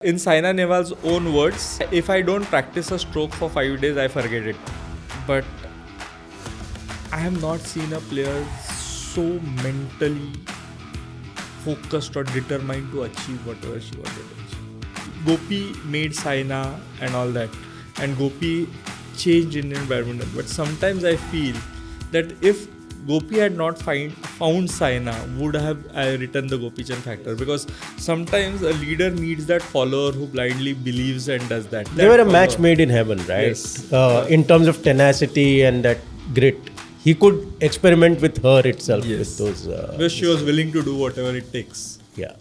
In Saina Nehwal's own words, if I don't practice a stroke for 5 days, I forget it. But I have not seen a player so mentally focused or determined to achieve whatever she wanted to achieve. Gopi made Saina and all that, and Gopi changed Indian badminton. But sometimes I feel that if Gopi had not found Saina, would have written the Gopichand Factor, because sometimes a leader needs that follower who blindly believes and does that. They were a match made in heaven, right? Yes. In terms of tenacity and that grit. He could experiment with her itself. Yes. With those. Because she was willing to do whatever it takes. Yeah.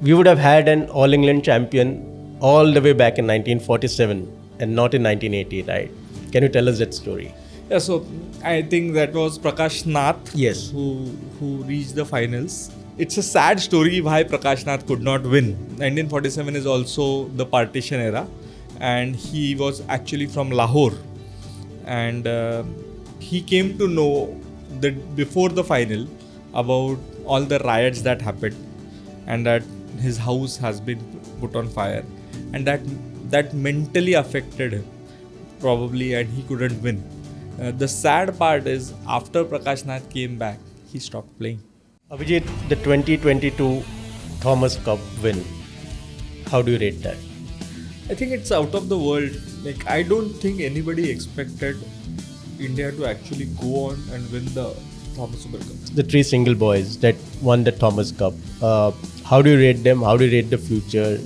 We would have had an All England champion all the way back in 1947 and not in 1980, right? Can you tell us that story? Yeah, so I think that was Prakash Nath, Yes. who reached the finals. It's a sad story why Prakash Nath could not win. 1947 is also the partition era, and he was actually from Lahore, and he came to know that before the final about all the riots that happened, and that his house has been put on fire, and that mentally affected him probably, and he couldn't win. The sad part is after Prakash Nath came back, he stopped playing. Abhijeet, the 2022 Thomas Cup win. How do you rate that? I think it's out of the world. Like, I don't think anybody expected India to actually go on and win the Thomas Super Cup. The three single boys that won the Thomas Cup. How do you rate them? How do you rate the future?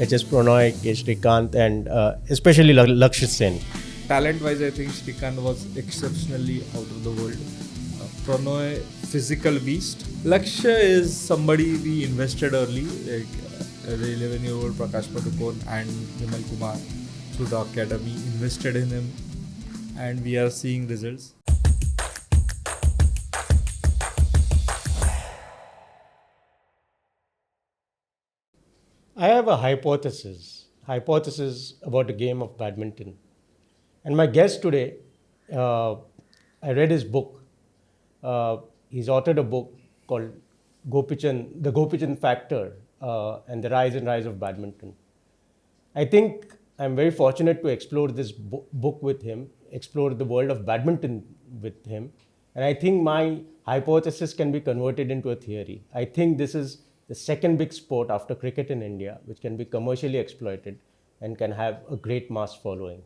HS Prannoy, K. Srikanth, and especially Lakshya Sen. Talent-wise, I think Srikanth was exceptionally out of the world. Prannoy, physical beast. Lakshya is somebody we invested early, like the 11-year-old Prakash Padukone and Vimal Kumar through the academy, invested in him, and we are seeing results. I have a hypothesis about the game of badminton. And my guest today, I read his book. He's authored a book called The Gopichand Factor and the Rise and Rise of Badminton. I think I'm very fortunate to explore this book with him, explore the world of badminton with him. And I think my hypothesis can be converted into a theory. I think this is the second big sport after cricket in India, which can be commercially exploited and can have a great mass following.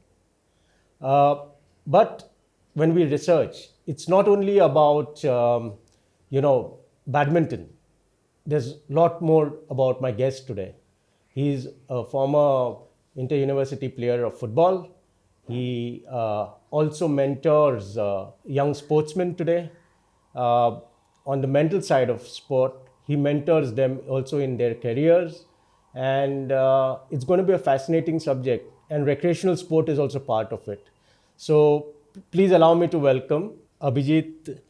But when we research, it's not only about, badminton. There's a lot more about my guest today. He's a former inter-university player of football. He also mentors young sportsmen today. On the mental side of sport, he mentors them also in their careers. And it's going to be a fascinating subject. And recreational sport is also part of it. So please allow me to welcome Abhijeet.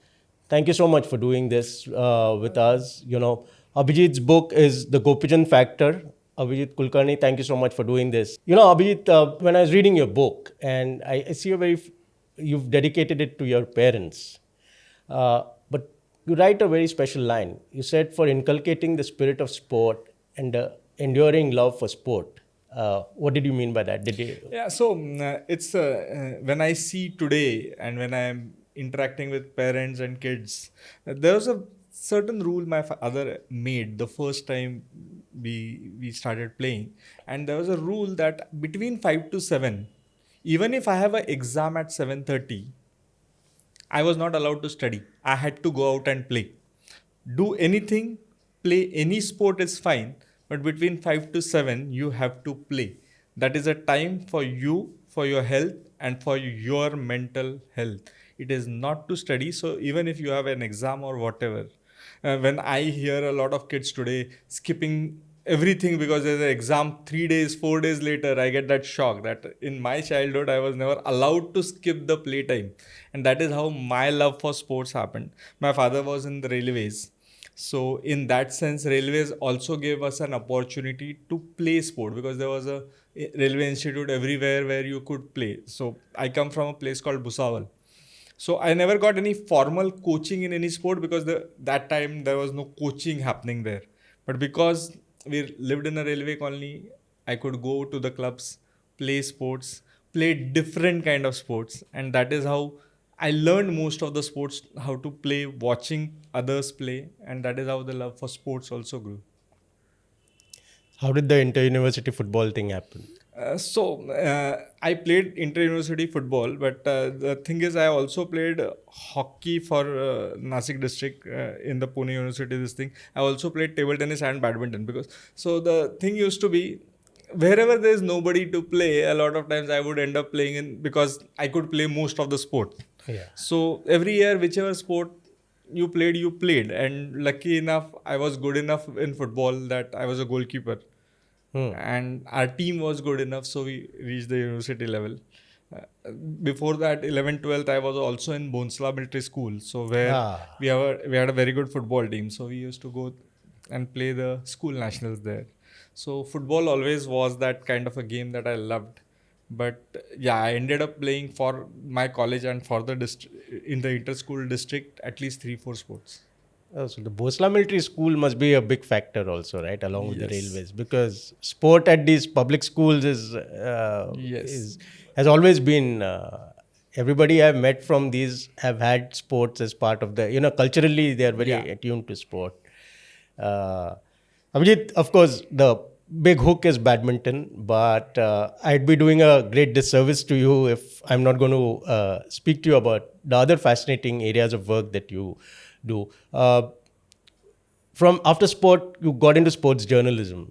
Thank you so much for doing this with us. Abhijeet's book is The Gopichand Factor. Abhijit Kulkarni, thank you so much for doing this. Abhijeet, when I was reading your book, and I see you've dedicated it to your parents. But you write a very special line. You said, for inculcating the spirit of sport and the enduring love for sport. What did you mean by that? Yeah, so it's when I see today and when I'm interacting with parents and kids, there was a certain rule my father made the first time we started playing, and there was a rule that between 5 to 7, even if I have an exam at 7:30, I was not allowed to study. I had to go out and play. Do anything, play any sport is fine, but between 5 to 7, you have to play. That is a time for you, for your health, and for your mental health. It is not to study. So even if you have an exam or whatever, when I hear a lot of kids today skipping everything because there's an exam 3 days, 4 days later, I get that shock that in my childhood, I was never allowed to skip the playtime. And that is how my love for sports happened. My father was in the railways. So in that sense, railways also gave us an opportunity to play sport, because there was a railway institute everywhere where you could play. So I come from a place called Bhusawal. So I never got any formal coaching in any sport, because that time there was no coaching happening there. But because we lived in a railway colony, I could go to the clubs, play sports, play different kind of sports, and that is how I learned most of the sports, how to play, watching others play, and that is how the love for sports also grew. How did the inter-university football thing happen? I played inter-university football, but the thing is, I also played hockey for Nasik district in the Pune University. This thing, I also played table tennis and badminton because so the thing used to be wherever there is nobody to play, a lot of times I would end up playing in because I could play most of the sport. Yeah. So every year, whichever sport you played, and lucky enough, I was good enough in football that I was a goalkeeper and our team was good enough, so we reached the university level. Before that, 11th, 12th, I was also in Bonsla Military School, so where Ah. we had a very good football team, so we used to go and play the school nationals there. So football always was that kind of a game that I loved. But yeah, I ended up playing for my college and for the in the inter-school district at least 3-4 sports. Oh, so the Bosla Military School must be a big factor also, right, along with the Yes. railways, because sport at these public schools Yes. has always been. Everybody I've met from these have had sports as part of the, culturally they are very Yeah. attuned to sport. Uh, Abhijit, of course, the big hook is badminton, but I'd be doing a great disservice to you if I'm not going to speak to you about the other fascinating areas of work that you do. From after sport, you got into sports journalism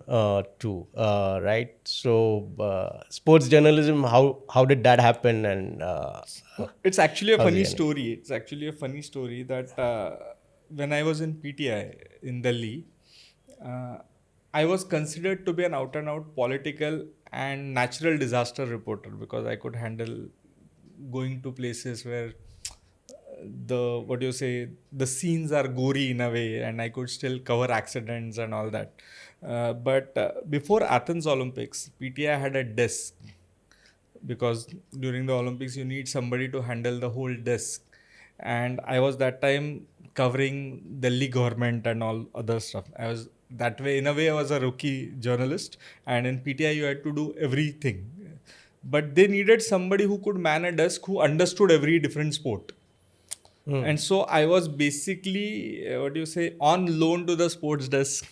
too, right? So, sports journalism, how did that happen, and It's actually a how's the funny journey? story. It's actually a funny story that when I was in PTI in Delhi, uh, I was considered to be an out and out political and natural disaster reporter because I could handle going to places where the what do you say the scenes are gory in a way and I could still cover accidents and all that. But before Athens Olympics, PTI had a desk because during the Olympics you need somebody to handle the whole desk. And I was that time covering Delhi government and all other stuff. I was that way in a way I was a rookie journalist, and in PTI you had to do everything. But they needed somebody who could man a desk who understood every different sport. And so I was basically what do you say on loan to the sports desk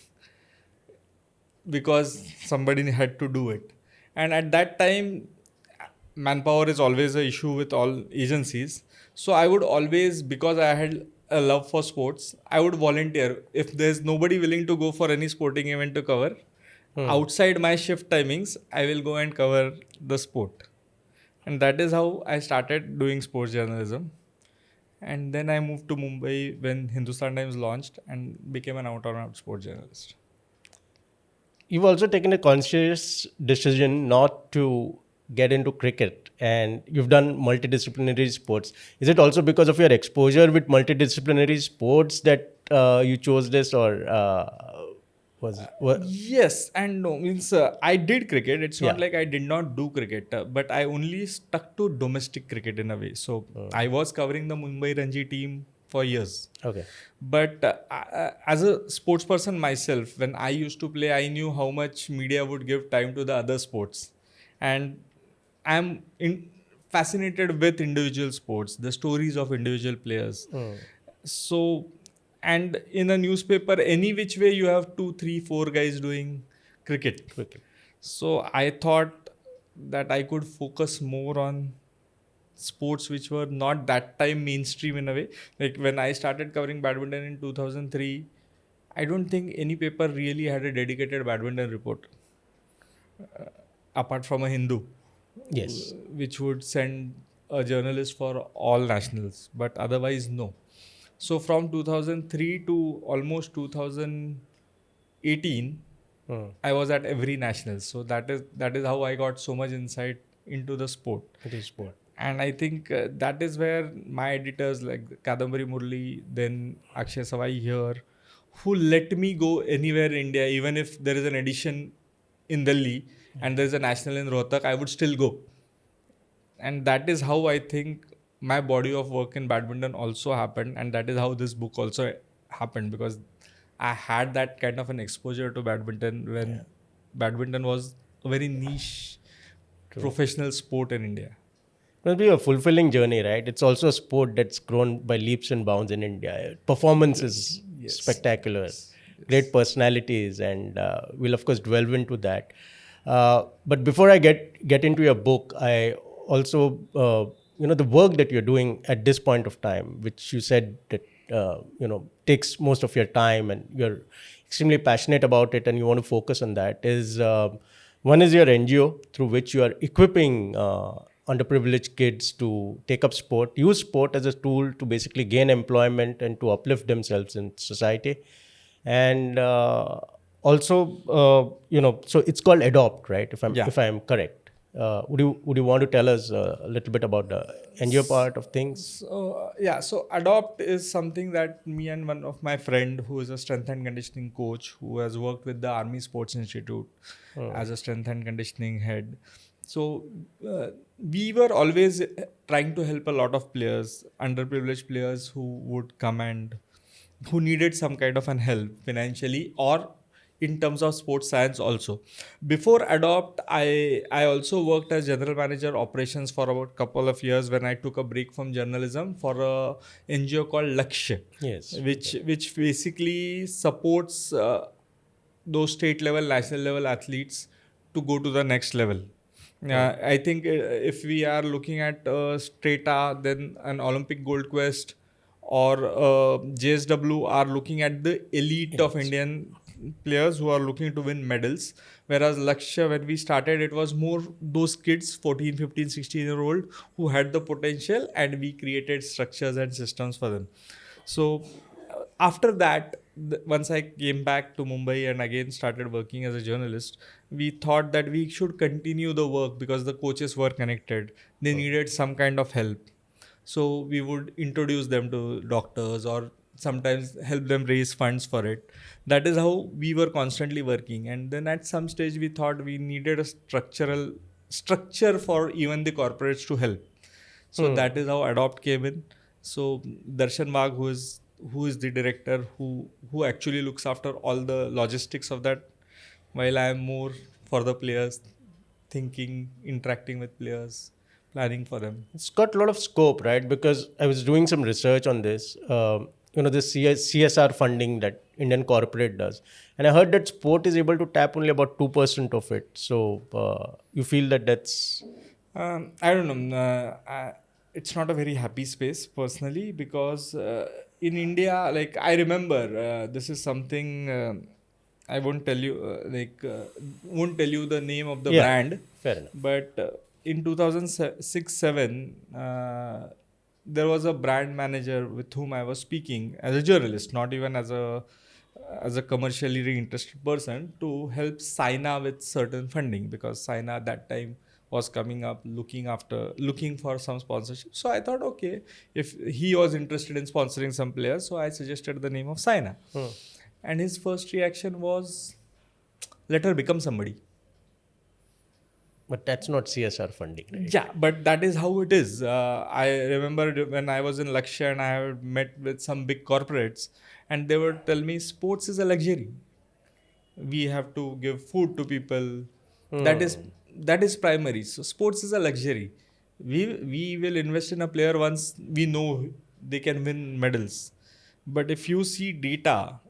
because somebody had to do it. And at that time, manpower is always an issue with all agencies. So I would always, because I had a love for sports, I would volunteer. If there's nobody willing to go for any sporting event to cover, outside my shift timings, I will go and cover the sport. And that is how I started doing sports journalism. And then I moved to Mumbai when Hindustan Times launched and became an out and out sports journalist. You've also taken a conscious decision not to get into cricket, and you've done multidisciplinary sports. Is it also because of your exposure with multidisciplinary sports that you chose this, or Yes and no. Means I did cricket. It's not yeah? like I did not do cricket, but I only stuck to domestic cricket in a way. So I was covering the Mumbai Ranji team for years. Okay. But as a sports person myself, when I used to play, I knew how much media would give time to the other sports. And I'm fascinated with individual sports, the stories of individual players. So, and in a newspaper, any which way you have 2, 3, 4 guys doing cricket. Cricket. So I thought that I could focus more on sports which were not that time mainstream in a way. Like when I started covering badminton in 2003, I don't think any paper really had a dedicated badminton report apart from a Hindu, Yes. which would send a journalist for all nationals, but otherwise, no. So from 2003 to almost 2018, I was at every nationals. So that is how I got so much insight into the sport. It is sport. And I think that is where my editors like Kadambari Murli, then Akshay Savai here, who let me go anywhere in India, even if there is an edition in Delhi and there is a national in Rohtak, I would still go. And that is how I think my body of work in badminton also happened. And that is how this book also happened because I had that kind of an exposure to badminton when badminton was a very niche professional sport in India. It must be a fulfilling journey, right? It's also a sport that's grown by leaps and bounds in India. Performance is Yes. spectacular, Yes. great personalities, and we'll of course delve into that. But before I get into your book, I also the work that you're doing at this point of time, which you said that takes most of your time, and you're extremely passionate about it, and you want to focus on that. Is one is your NGO through which you are equipping underprivileged kids to take up sport, use sport as a tool to basically gain employment and to uplift themselves in society. And also, so it's called Adopt, right? Yeah. If I'm correct. Would you want to tell us a little bit about the NGO part of things? So Adopt is something that me and one of my friend who is a strength and conditioning coach who has worked with the Army Sports Institute as a strength and conditioning head. So we were always trying to help a lot of players, underprivileged players who would come and who needed some kind of an help financially or in terms of sports science also. Before Adopt, I also worked as general manager operations for about couple of years when I took a break from journalism for a NGO called Lakshya, Yes. which basically supports those state level, national level athletes to go to the next level. I think if we are looking at Strata, then an Olympic gold quest, or JSW are looking at the elite of Indian players who are looking to win medals. Whereas Lakshya, when we started, it was more those kids, 14, 15, 16-year-old, who had the potential, and we created structures and systems for them. So after that, once I came back to Mumbai and again started working as a journalist, we thought that we should continue the work because the coaches were connected. They needed some kind of help. So we would introduce them to doctors or sometimes help them raise funds for it. That is how we were constantly working. And then at some stage we thought we needed a structural structure for even the corporates to help. So that is how Adopt came in. So Darshan Wagh, who is the director, who actually looks after all the logistics of that, while I am more for the players, thinking, interacting with players, planning for them. It's got a lot of scope, right? Because I was doing some research on this. This CSR funding that Indian corporate does, and I heard that sport is able to tap only about 2% of it. So you feel that that's I don't know. It's not a very happy space personally because in India, like I remember, this is something I won't tell you, won't tell you the name of the yeah, brand, fair enough. but in 2006-7, there was a brand manager with whom I was speaking as a journalist, not even as a commercially interested person, to help Saina with certain funding because Saina at that time was coming up looking for some sponsorship. So I thought, okay, if he was interested in sponsoring some players, so I suggested the name of Saina. And his first reaction was, let her become somebody. But that's not CSR funding, right? Yeah, but that is how it is. I remember when I was in Lakshya and I had met with some big corporates, and they would tell me sports is a luxury. We have to give food to people. That is primary. So sports is a luxury. We will invest in a player once we know they can win medals. But if you see data,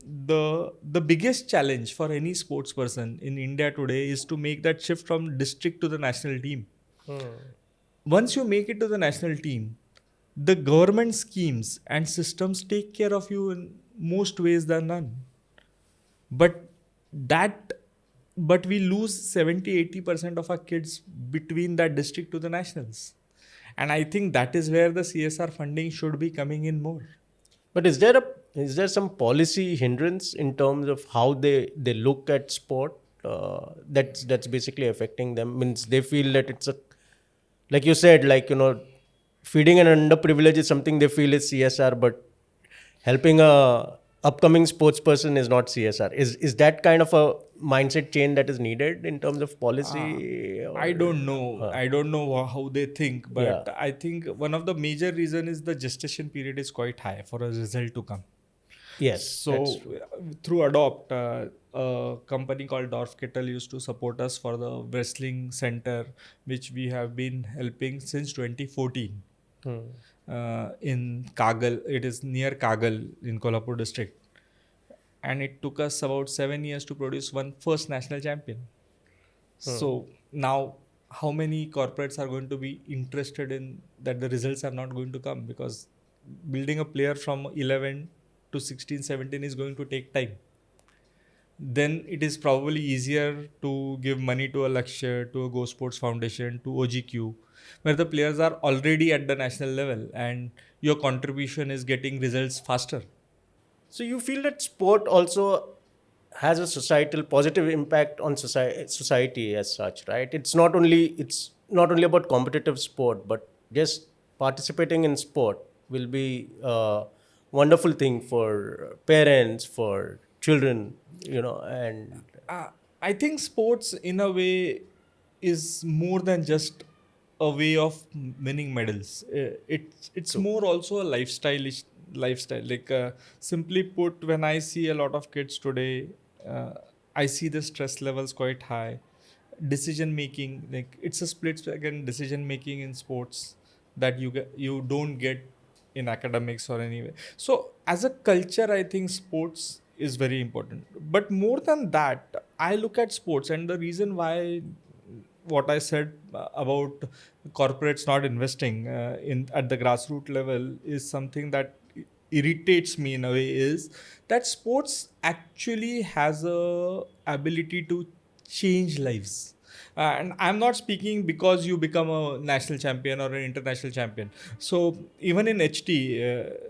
the biggest challenge for any sports person in India today is to make that shift from district to the national team. Once you make it to the national team, the government schemes and systems take care of you in most ways than none. But that but we lose 70-80% of our kids between that district to the nationals. And I think that is where the CSR funding should be coming in more. But is there some policy hindrance in terms of how they look at sport that's basically affecting them? Means they feel that it's a, like you said, feeding an underprivileged is something they feel is CSR, but helping a upcoming sports person is not CSR. Is that kind of a mindset change that is needed in terms of policy? I don't know. I don't know how they think, but Yeah. I think one of the major reason is the gestation period is quite high for a result to come. Yes, that's So true. through Adopt, a company called Dorf Kettle used to support us for the wrestling center, which we have been helping since 2014 Hmm. in Kagal. It is near Kagal in Kolhapur district, and it took us about 7 years to produce one first national champion. Hmm. So now, how many corporates are going to be interested in that? The results are not going to come because building a player from 11 to 16, 17 is going to take time. Then it is probably easier to give money to a Lakshya, to a Go Sports Foundation, to OGQ, where the players are already at the national level and your contribution is getting results faster. So you feel that sport also has a societal positive impact on society as such, right? It's not only about competitive sport, but just participating in sport will be a wonderful thing for parents, for children, and uh, I think sports, in a way, is more than just a way of winning medals. It's true. more also a lifestyle. Like simply put, when I see a lot of kids today, uh, I see the stress levels quite high. Decision making, like it's a split second decision making in sports that you don't get in academics or anywhere. So as a culture, I think sports is very important. But more than that, I look at sports, and the reason why what I said about corporates not investing in at the grassroots level is something that irritates me in a way, is that sports actually has a ability to change lives. And I'm not speaking because you become a national champion or an international champion. So even in HT,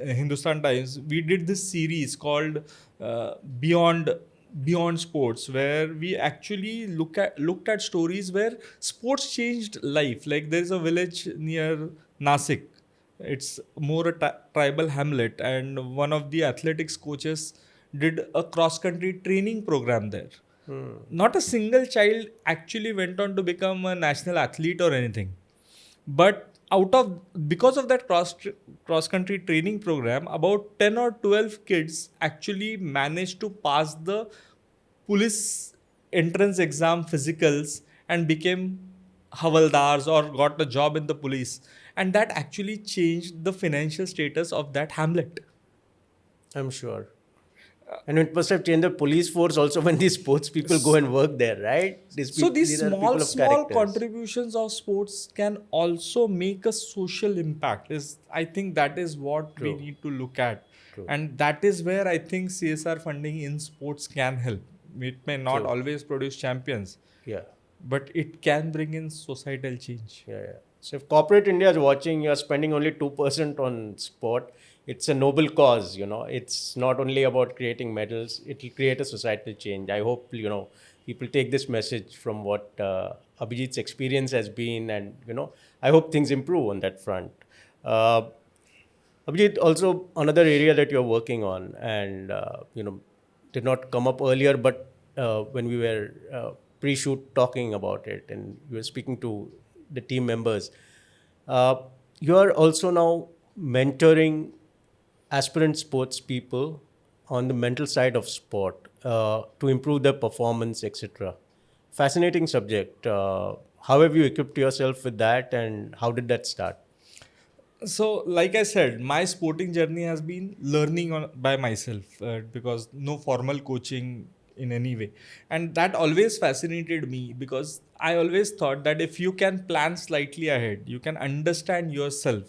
Hindustan Times, we did this series called Beyond Sports, where we actually looked at stories where sports changed life. Like there's a village near Nasik. It's more a tribal hamlet, and one of the athletics coaches did a cross country training program there. Not a single child actually went on to become a national athlete or anything, but because of that cross country training program, about 10 or 12 kids actually managed to pass the police entrance exam physicals and became havaldars or got a job in the police, and that actually changed the financial status of that hamlet. I'm sure. And it must have changed the police force also when these sports people go and work there, right? These So people, these these are people of small characters. contributions of sports can also make a social impact. Is I think that is what we True, need to look at, true, and that is where I think CSR funding in sports can help. It may not true. always produce champions, Yeah, but it can bring in societal change. yeah, yeah. So if corporate India is watching, you're spending only 2% on sport. It's a noble cause, It's not only about creating medals, it will create a societal change. I hope, people take this message from what Abhijit's experience has been, and, I hope things improve on that front. Uh, Abhijit, also another area that you're working on, and did not come up earlier, but when we were pre-shoot talking about it, and we were speaking to the team members, uh, you are also now mentoring aspirant sports people on the mental side of sport to improve their performance, etc. Fascinating subject. How have you equipped yourself with that, and how did that start? So, like I said, my sporting journey has been learning by myself, because no formal coaching in any way. And that always fascinated me, because I always thought that if you can plan slightly ahead, you can understand yourself.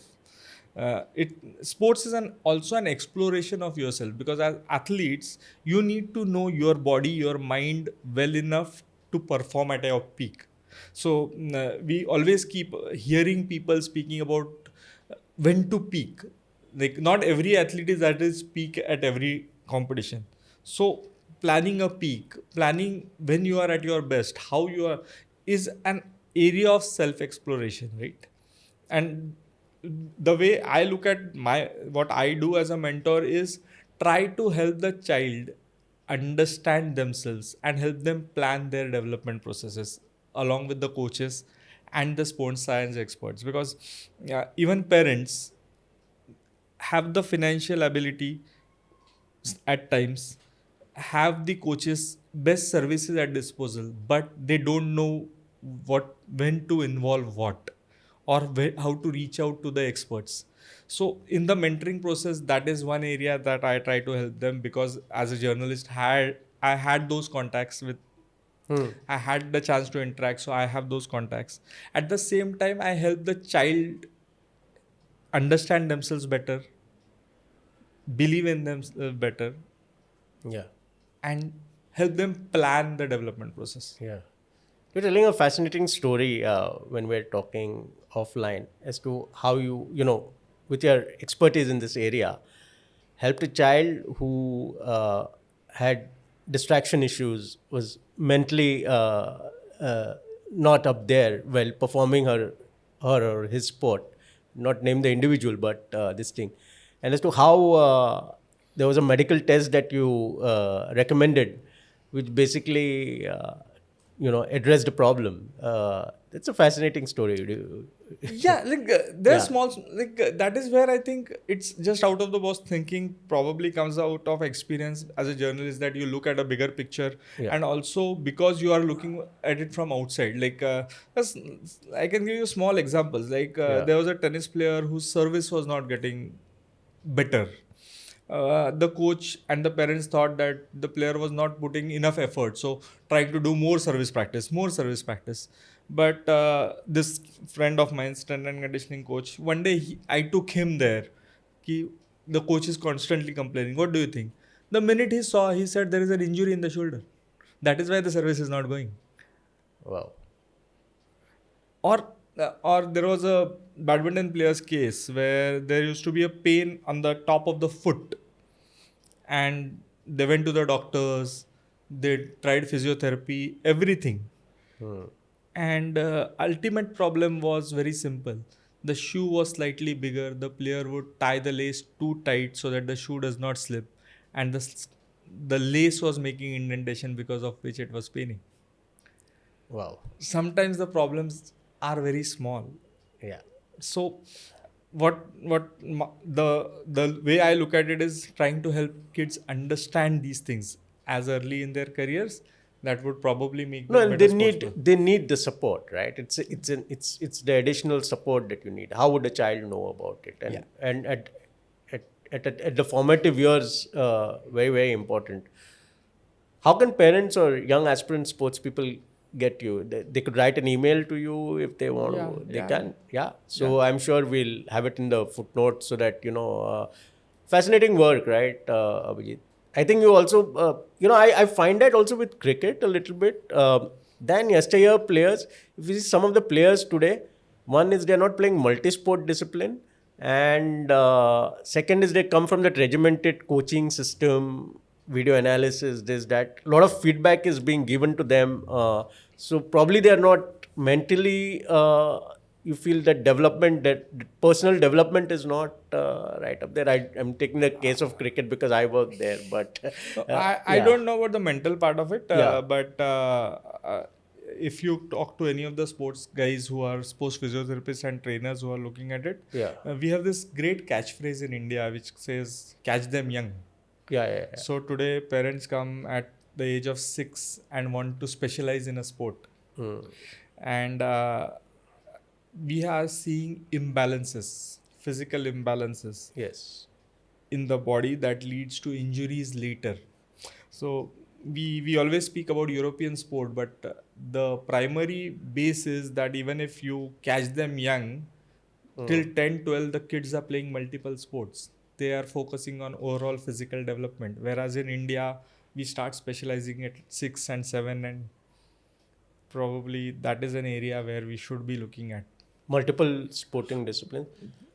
It Sports is also an exploration of yourself, because as athletes you need to know your body, your mind well enough to perform at your peak. So we always keep hearing people speaking about when to peak. Like not every athlete is at his peak at every competition. So planning a peak, planning when you are at your best, how you are, is an area of self exploration, right? And the way I look at my what I do as a mentor is try to help the child understand themselves and help them plan their development processes along with the coaches and the sports science experts, because even parents have the financial ability at times have the coaches best services at disposal, but they don't know when to involve what, or how to reach out to the experts. So in the mentoring process, that is one area that I try to help them, because as a journalist I had those contacts with, I had the chance to interact, so I have those contacts. At the same time, I help the child understand themselves better, believe in themselves better, Yeah. and help them plan the development process. Yeah. You're telling a fascinating story when we're talking offline as to how with your expertise in this area, helped a child who had distraction issues, was mentally not up there while performing her or his sport, not name the individual, but this thing. And as to how there was a medical test that you recommended, which basically addressed the problem. It's a fascinating story. Yeah, like there's Yeah. small, like that is where I think it's just out of the box thinking probably comes out of experience as a journalist, that you look at a bigger picture. Yeah. And also because you are looking at it from outside. Like I can give you small examples. Like Yeah. there was a tennis player whose service was not getting better. The coach and the parents thought that the player was not putting enough effort, so trying to do more service practice. But this friend of mine, strength and conditioning coach, one day I took him there. The coach is constantly complaining. What do you think? The minute he saw, he said there is an injury in the shoulder. That is why the service is not going. Wow. Or there was a badminton player's case where there used to be a pain on the top of the foot, and they went to the doctors, they tried physiotherapy, everything. And ultimate problem was very simple. The shoe was slightly bigger. The player would tie the lace too tight so that the shoe does not slip, and the lace was making indentation, because of which it was paining. Wow. Sometimes the problems are very small. Yeah. So the way I look at it is trying to help kids understand these things as early in their careers. That would probably make No, them and better sportsmen. they need the support, right? It's the additional support that you need. How would a child know about it? And Yeah. and at the formative years, very very important. How can parents or young aspirant sports people get you? They could write an email to you if they want Yeah, to. They yeah. can. Yeah. So I'm sure we'll have it in the footnotes so that fascinating work, right, Abhijit? I think you also, I find that also with cricket a little bit. Than yesteryear players, if you see some of the players today, one is they're not playing multi-sport discipline, and second is they come from that regimented coaching system, video analysis, this, that. A lot of feedback is being given to them. So probably they are not mentally, you feel that development, that personal development is not right up there. I'm taking the case of cricket because I work there, but I yeah. don't know about the mental part of it, Yeah. but if you talk to any of the sports guys who are sports physiotherapists and trainers who are looking at it, Yeah. We have this great catchphrase in India which says, catch them young. Yeah. So today parents come at the age of 6 and want to specialize in a sport. And we are seeing imbalances, physical imbalances Yes. in the body that leads to injuries later. So we always speak about European sport, but the primary base is that even if you catch them young, till 10, 12, the kids are playing multiple sports. They are focusing on overall physical development. Whereas in India, we start specializing at 6 and 7, and probably that is an area where we should be looking at. Multiple sporting disciplines.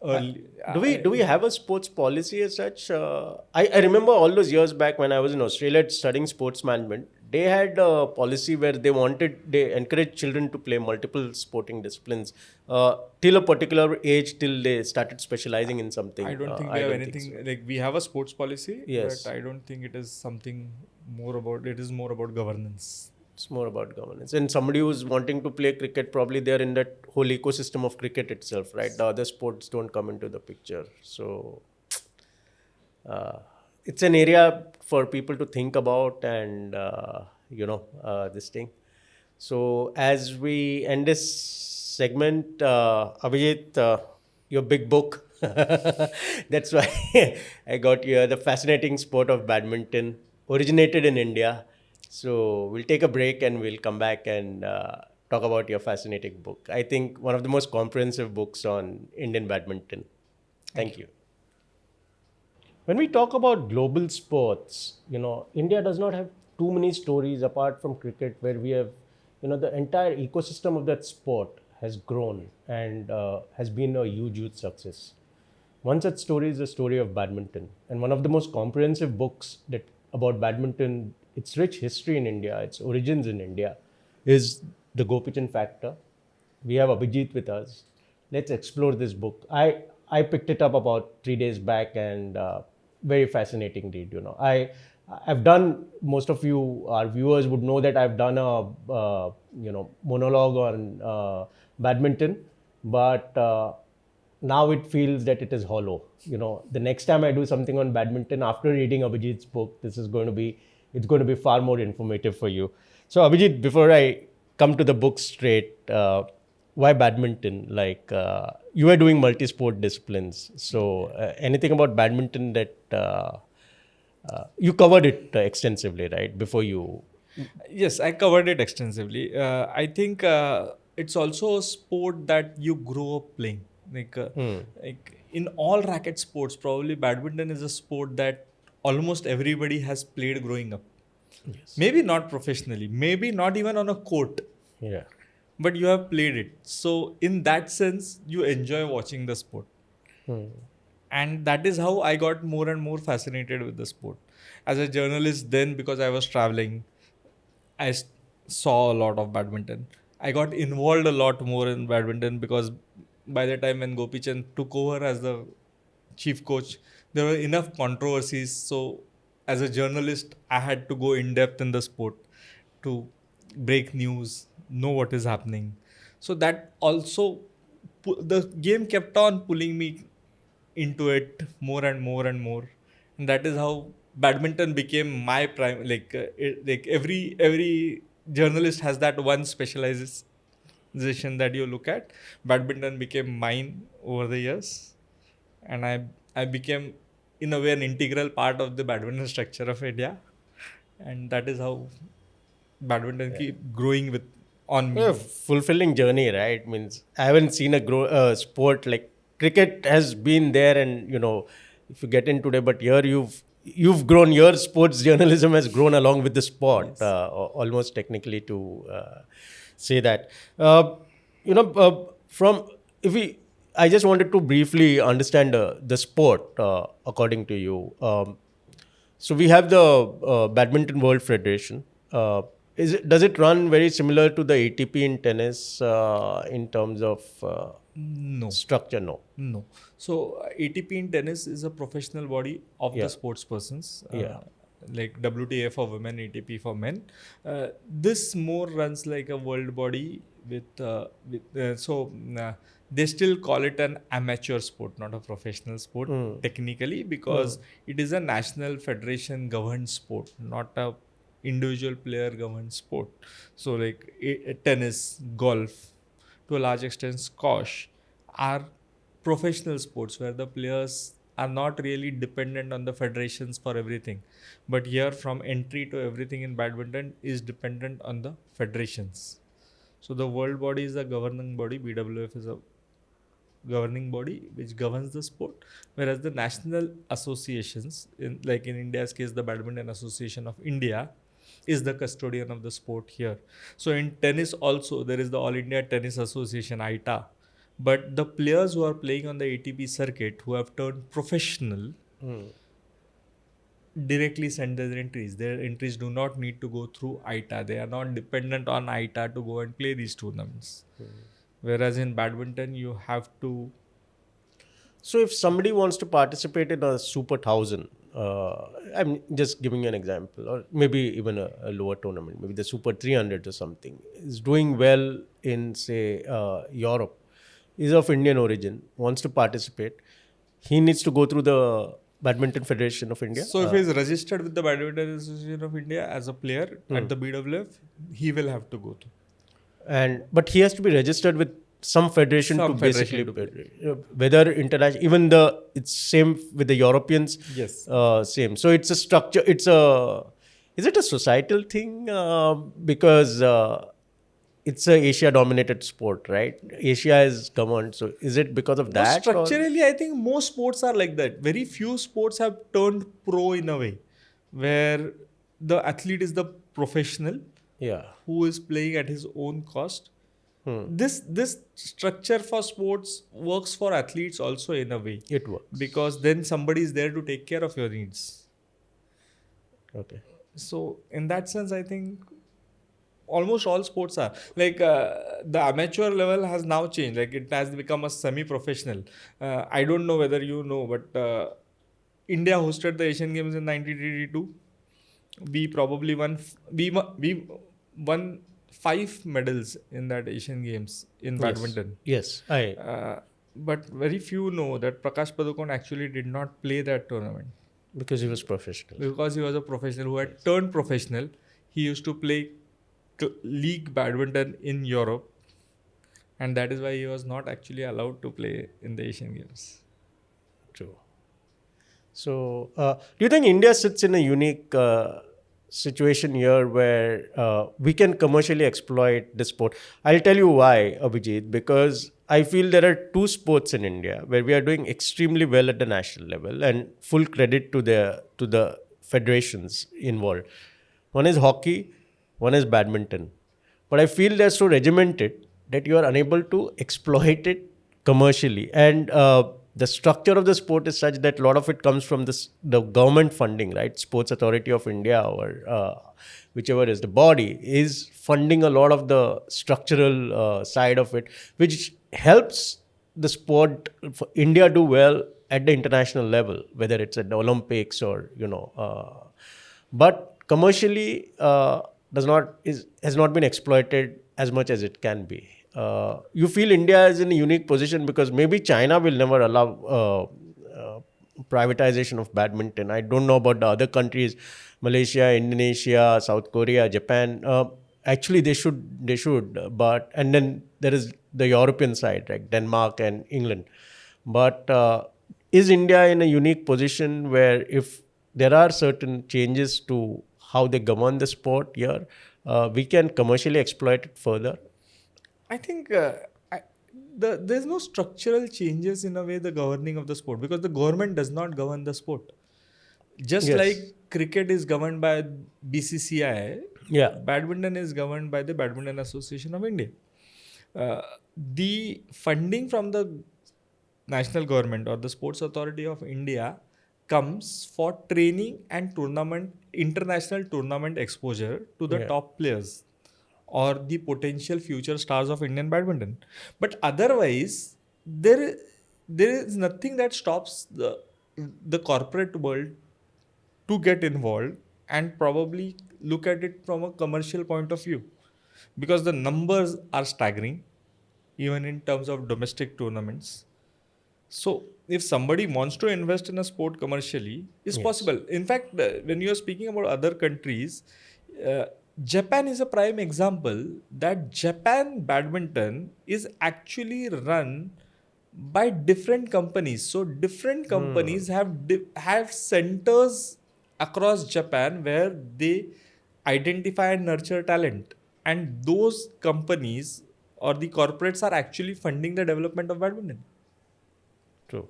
Early, Do we have a sports policy as such? I remember all those years back when I was in Australia studying sports management. They had a policy where they encouraged children to play multiple sporting disciplines till a particular age, till they started specializing in something. I don't think we have anything like we have a sports policy, Yes. but I don't think it is something more about. It is more about governance. It's more about governance. And somebody who's wanting to play cricket, probably they're in that whole ecosystem of cricket itself, right? The other sports don't come into the picture. So it's an area for people to think about and, this thing. So as we end this segment, Abhijit, your big book. That's why I got here. The fascinating sport of badminton originated in India. So we'll take a break and we'll come back and talk about your fascinating book. I think one of the most comprehensive books on Indian badminton. Thank you. When we talk about global sports, India does not have too many stories apart from cricket where we have, the entire ecosystem of that sport has grown and has been a huge, huge success. One such story is the story of badminton, and one of the most comprehensive books that about badminton, its rich history in India, its origins in India, is the Gopichand Factor. We have Abhijeet with us. Let's explore this book. I picked it up about 3 days back and very fascinating read. I've done, most of you, our viewers would know that I've done a monologue on badminton, but now it feels that it is hollow. The next time I do something on badminton after reading Abhijit's book, it's going to be far more informative for you. So Abhijit, before I come to the book straight, why badminton? Like you were doing multi-sport disciplines. So anything about badminton that you covered it extensively, right? Before you. Yes, I covered it extensively. I think it's also a sport that you grow up playing. Like in all racket sports, probably badminton is a sport that almost everybody has played growing up. Yes. Maybe not professionally, maybe not even on a court. Yeah. But you have played it. So in that sense, you enjoy watching the sport. And that is how I got more and more fascinated with the sport. As a journalist then, because I was traveling, I saw a lot of badminton. I got involved a lot more in badminton because by the time when Gopichand took over as the chief coach, there were enough controversies. So as a journalist, I had to go in depth in the sport to break news, know what is happening. So that also, the game kept on pulling me into it more and more and more. And that is how badminton became my prime. Like every journalist has that one specialization that you look at. Badminton became mine over the years, and I became in a way an integral part of the badminton structure of India, and that is how badminton keep growing with on me. A fulfilling journey, right? Means I haven't seen a sport like cricket has been there, and if you get in today, but here you've grown. Your sports journalism has grown along with the sport, Yes. almost technically to say that. From if we, I just wanted to briefly understand the sport according to you. So we have the Badminton World Federation. Does it run very similar to the ATP in tennis in terms of No. structure? No. No. So ATP in tennis is a professional body of Yeah. the sports persons. Yeah. Like WTA for women, ATP for men. This more runs like a world body they still call it an amateur sport, not a professional sport technically, because it is a national federation governed sport, not a individual player governed sport. So like tennis, golf, to a large extent squash, are professional sports where the players are not really dependent on the federations for everything. But here, from entry to everything in badminton is dependent on the federations. So the world body is a governing body, BWF is a governing body which governs the sport, whereas the national associations, like in India's case, the Badminton Association of India, is the custodian of the sport here. So in tennis also, there is the All India Tennis Association, ITA. But the players who are playing on the ATP circuit, who have turned professional, directly send their entries. Their entries do not need to go through ITA. They are not dependent on ITA to go and play these tournaments. Whereas in badminton, you have to. So if somebody wants to participate in a Super 1000, I'm just giving you an example, or maybe even a lower tournament, maybe the Super 300 or something, is doing well in, say, Europe, is of Indian origin, wants to participate, he needs to go through the Badminton Federation of India. So if he's registered with the Badminton Association of India as a player at the BWF, he will have to go to. But he has to be registered with some federation Some to federation basically whether international, even it's same with the Europeans. Yes. Same. So it's a structure. Is it a societal thing? Because it's a Asia-dominated sport, right? Asia is governed. So is it because of that? Structurally, I think most sports are like that. Very few sports have turned pro in a way, where the athlete is the professional, who is playing at his own cost. This structure for sports works for athletes also in a way. It works. Because then somebody is there to take care of your needs. Okay. So in that sense, I think almost all sports are. Like the amateur level has now changed. Like it has become a semi-professional. I don't know whether you know, but India hosted the Asian Games in 1982. We probably won 5 medals in that Asian Games in badminton. Yes. But very few know that Prakash Padukone actually did not play that tournament. Because he was professional. Because he was a professional who had turned professional. He used to play league badminton in Europe. And that is why he was not actually allowed to play in the Asian Games. True. So, do you think India sits in a unique situation here where we can commercially exploit the sport? I'll tell you why, Abhijit, because I feel there are 2 sports in India where we are doing extremely well at the national level, and full credit to the federations involved. One is hockey, one is badminton. But I feel they're so regimented that you are unable to exploit it commercially. And the structure of the sport is such that a lot of it comes from the government funding, right? Sports Authority of India, or whichever is the body, is funding a lot of the structural side of it, which helps the sport for India do well at the international level, whether it's at the Olympics or, but commercially has not been exploited as much as it can be. You feel India is in a unique position because maybe China will never allow privatization of badminton. I don't know about the other countries, Malaysia, Indonesia, South Korea, Japan. Actually, they should. But and then there is the European side, like Denmark and England. But is India in a unique position where if there are certain changes to how they govern the sport here, we can commercially exploit it further? I think there's no structural changes in a way the governing of the sport, because the government does not govern the sport. Just like cricket is governed by BCCI, badminton is governed by the Badminton Association of India. The funding from the national government or the Sports Authority of India comes for training and international tournament exposure to the top players or the potential future stars of Indian badminton. But otherwise, there is nothing that stops the corporate world to get involved and probably look at it from a commercial point of view, because the numbers are staggering even in terms of domestic tournaments. So if somebody wants to invest in a sport commercially, it's possible. In fact, when you are speaking about other countries, Japan is a prime example that Japan badminton is actually run by different companies. So different companies have centers across Japan where they identify and nurture talent, and those companies or the corporates are actually funding the development of badminton. True.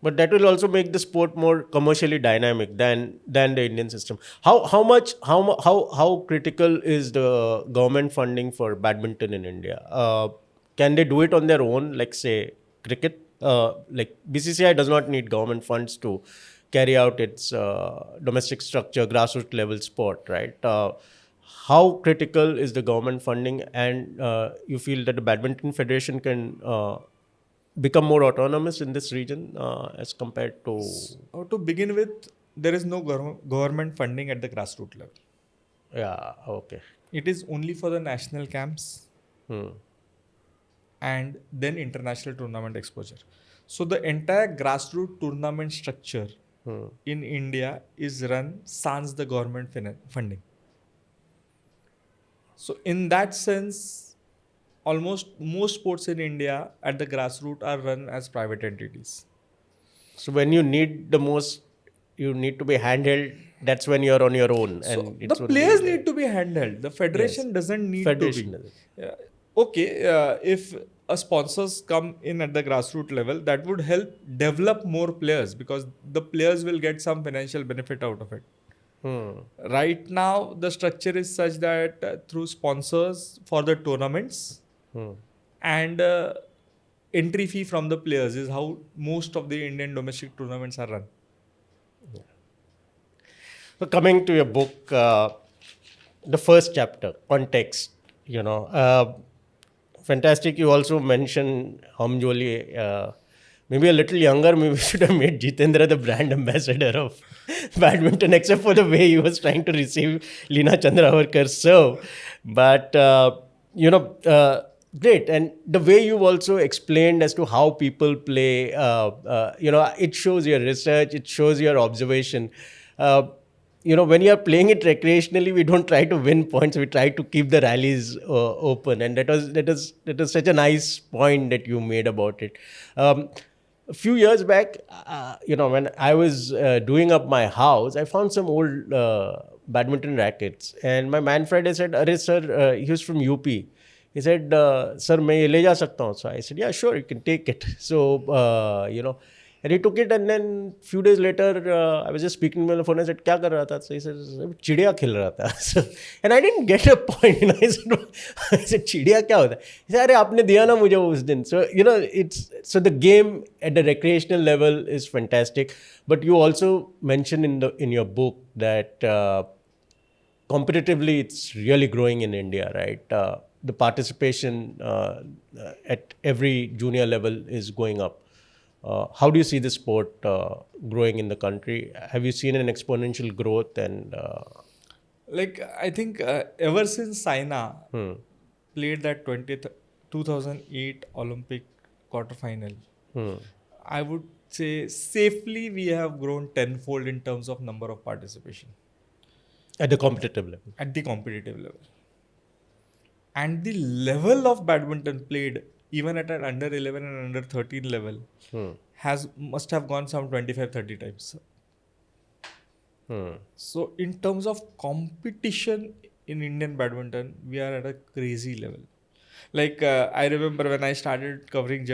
But that will also make the sport more commercially dynamic than the Indian system. How critical is the government funding for badminton in India? Can they do it on their own, like say cricket? Like BCCI does not need government funds to carry out its domestic structure, grassroots level sport, right? How critical is the government funding, and you feel that the Badminton Federation can become more autonomous in this region as compared to... To begin with, there is no government funding at the grassroots level. Yeah, okay. It is only for the national camps and then international tournament exposure. So the entire grassroots tournament structure in India is run sans the government funding. So in that sense, almost most sports in India at the grassroots are run as private entities. So when you need the most, you need to be handheld. That's when you're on your own, So and the it's only players need to be handled. The yes. federation doesn't need Federation to be. doesn't. Okay, if a sponsors come in at the grassroots level, that would help develop more players because the players will get some financial benefit out of it. Right now, the structure is such that through sponsors for the tournaments and entry fee from the players is how most of the Indian domestic tournaments are run. So coming to your book, the first chapter, context, fantastic. You also mentioned Hamjoli. Maybe a little younger, maybe we should have made Jitendra the brand ambassador of badminton, except for the way he was trying to receive Leena Chandravarkar's serve. But, great. And the way you also explained as to how people play, it shows your research, it shows your observation. When you're playing it recreationally, we don't try to win points. We try to keep the rallies open, and that was such a nice point that you made about it. A few years back, when I was doing up my house, I found some old badminton rackets, and my man Friday said, "Arey sir, he was from UP." He said, "Sir, मैं ये ले जा सकता हूँ." So I said, "Yeah, sure, you can take it." So and he took it, and then few days later, I was just speaking to him on the phone. I said, "क्या कर रहा था?" So he said, "चिड़िया खेल रहा था." So, and I didn't get a point. I said, "चिड़िया क्या होता है?" He said, "अरे आपने दिया ना मुझे उस दिन." So so the game at the recreational level is fantastic. But you also mention in your book that competitively it's really growing in India, right? The participation at every junior level is going up. How do you see the sport growing in the country? Have you seen an exponential growth? And I think ever since Saina played that 2008 Olympic quarterfinal, I would say safely we have grown tenfold in terms of number of participation. At the competitive level. At the competitive level. And the level of badminton played, even at an under 11 and under 13 level, must have gone some 25-30 times. So in terms of competition in Indian badminton, we are at a crazy level. I remember when I started covering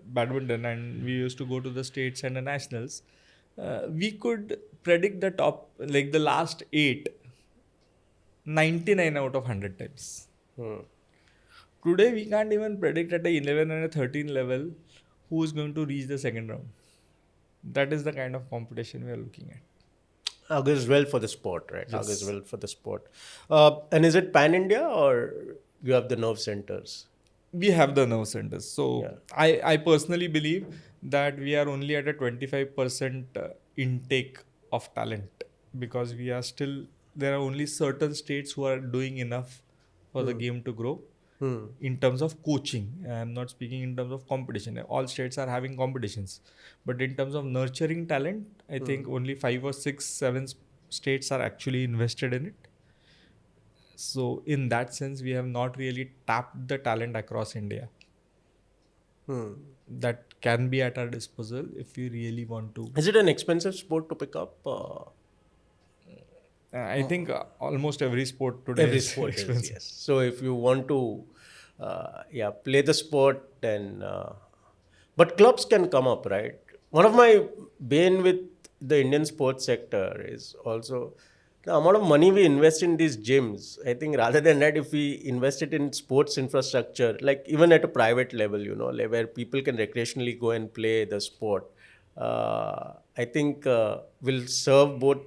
badminton and we used to go to the states and the nationals, we could predict the top, the last 8, 99 out of 100 times. Today, we can't even predict at a 11 and a 13 level who is going to reach the second round. That is the kind of competition we are looking at. Augurs well for the sport, right? Yes. Augurs well for the sport. And is it pan-India or you have the nerve centers? We have the nerve centers. So yeah. I personally believe that we are only at a 25% intake of talent because we are still, there are only certain states who are doing enough for the game to grow. In terms of coaching, I'm not speaking in terms of competition. All states are having competitions, but in terms of nurturing talent, I think only 5 or 6, 7 states are actually invested in it. So in that sense, we have not really tapped the talent across India. That can be at our disposal if we really want to. Is it an expensive sport to pick up? I think almost every sport today every is sport expensive. is, yes. So if you want to play the sport, then but clubs can come up, right? One of my bane with the Indian sports sector is also the amount of money we invest in these gyms. I think rather than that, if we invest it in sports infrastructure, like even at a private level, where people can recreationally go and play the sport, I think will serve both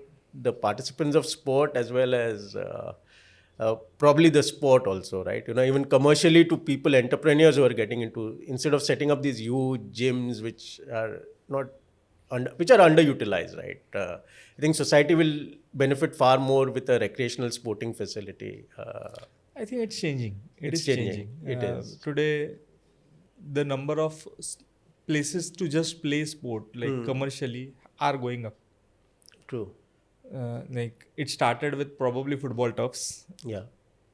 the participants of sport as well as probably the sport also, right? Even commercially to people, entrepreneurs who are getting into, instead of setting up these huge gyms which are underutilized, right? I think society will benefit far more with a recreational sporting facility. I think it's changing. It's changing. It is. Today, the number of places to just play sport, like commercially, are going up. True. Like it started with probably football turfs, Yeah.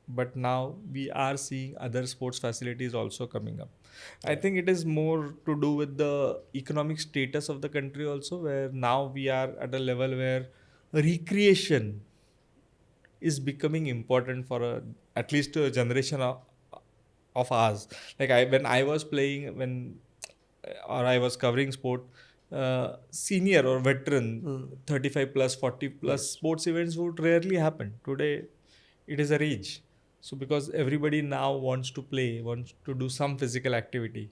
but now we are seeing other sports facilities also coming up. I think it is more to do with the economic status of the country also, where now we are at a level where recreation is becoming important for at least a generation of ours. Like when I was playing, or I was covering sport, senior or veteran, 35 plus, 40 plus sports events would rarely happen. Today, it is a rage. So because everybody now wants to play, wants to do some physical activity,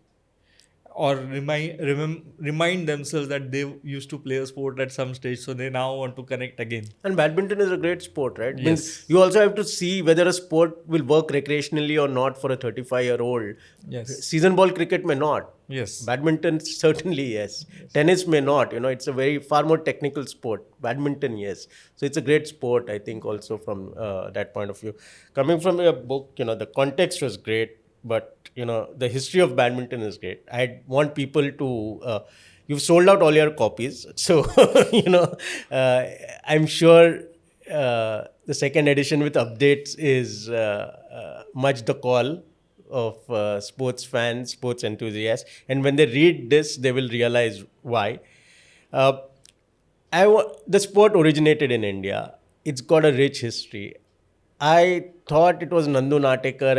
or remind themselves that they used to play a sport at some stage, so they now want to connect again. And badminton is a great sport, right? Means Yes. you also have to see whether a sport will work recreationally or not for a 35-year-old. Yes. Season ball cricket may not. Yes. Badminton certainly yes. Tennis may not. It's a very far more technical sport. Badminton, yes. So it's a great sport, I think, also from that point of view. Coming from your book, the context was great, but the history of badminton is great. I want people to. You've sold out all your copies, so I'm sure the second edition with updates is much the call of sports fans, sports enthusiasts, and when they read this, they will realize why. Uh, the sport originated in India. It's got a rich history. I thought it was Nandu Natekar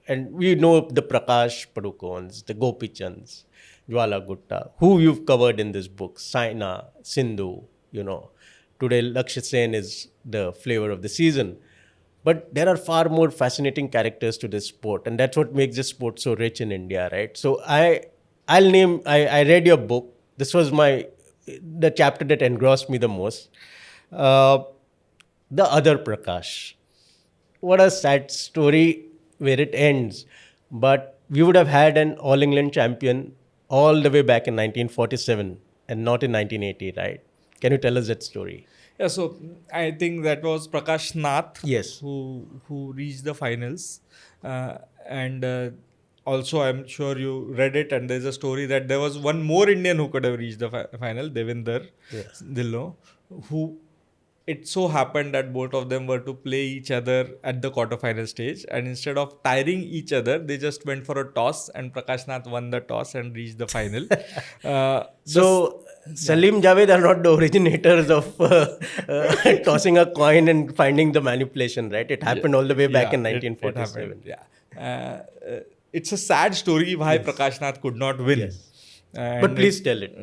and we know the Prakash Padukones, the Gopichands, Jwala Gutta, who you've covered in this book, Saina, Sindhu, Today Lakshya Sen is the flavor of the season. But there are far more fascinating characters to this sport, and that's what makes this sport so rich in India, right? So I read your book. This was the chapter that engrossed me the most. The other Prakash. What a sad story where it ends. But we would have had an All England champion all the way back in 1947 and not in 1980, right? Can you tell us that story? Yeah, so I think that was Prakash Nath, Yes. who reached the finals, and also I'm sure you read it. And there's a story that there was one more Indian who could have reached the final, Devinder Dillo, who it so happened that both of them were to play each other at the quarterfinal stage, and instead of tiring each other, they just went for a toss, and Prakash Nath won the toss and reached the final. So Salim Javed are not the originators of tossing a coin and finding the manipulation, right? It happened all the way back in 1947. It's a sad story why Prakash Nath could not win. Yes. And But please tell it.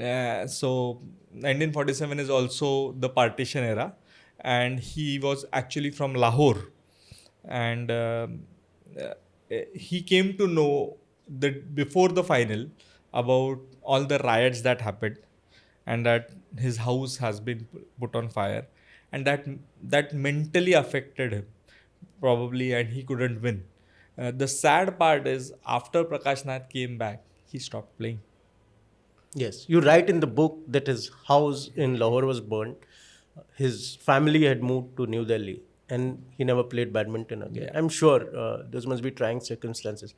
So 1947 is also the partition era, and he was actually from Lahore, and he came to know that before the final about all the riots that happened, and that his house has been put on fire, and that mentally affected him probably, and he couldn't win. The sad part is after Prakash Nath came back, he stopped playing. Yes, you write in the book that his house in Lahore was burnt. His family had moved to New Delhi, and he never played badminton again. Yeah. I'm sure those must be trying circumstances.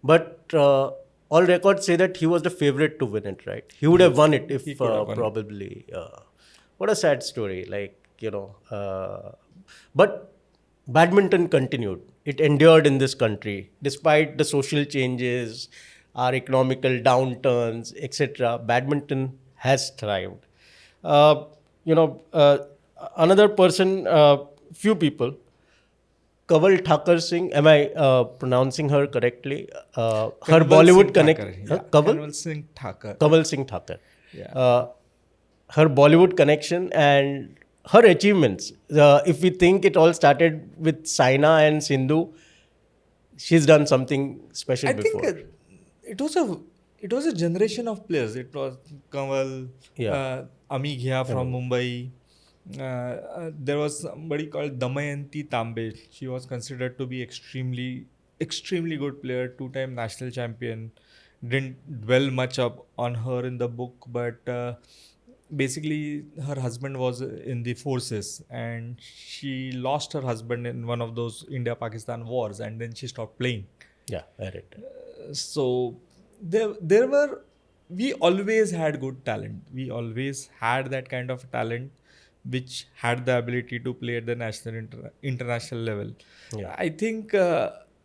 But all records say that he was the favorite to win it, right? He would have won it if could have won it. probably. What a sad story. But badminton continued. It endured in this country despite the social changes, our economical downturns, etc. Badminton has thrived. Another person, few people, Kaval Thakur Singh, am I pronouncing her correctly? Her Bollywood connection. Kanwal Singh Thakur. Kaval Singh Thakur. Yeah. Her Bollywood connection and her achievements. If we think it all started with Saina and Sindhu, she's done something special I before. think it was a generation of players. It was Kanwal, Ami Ghia from Mumbai. There was somebody called Damayanti Tambe. She was considered to be extremely good player, 2-time national champion. Didn't dwell much up on her in the book, but basically her husband was in the forces, and she lost her husband in one of those India-Pakistan wars, and then she stopped playing. Yeah, I read. So there were we always had good talent. We always had that kind of talent which had the ability to play at the national international level. Yeah. I think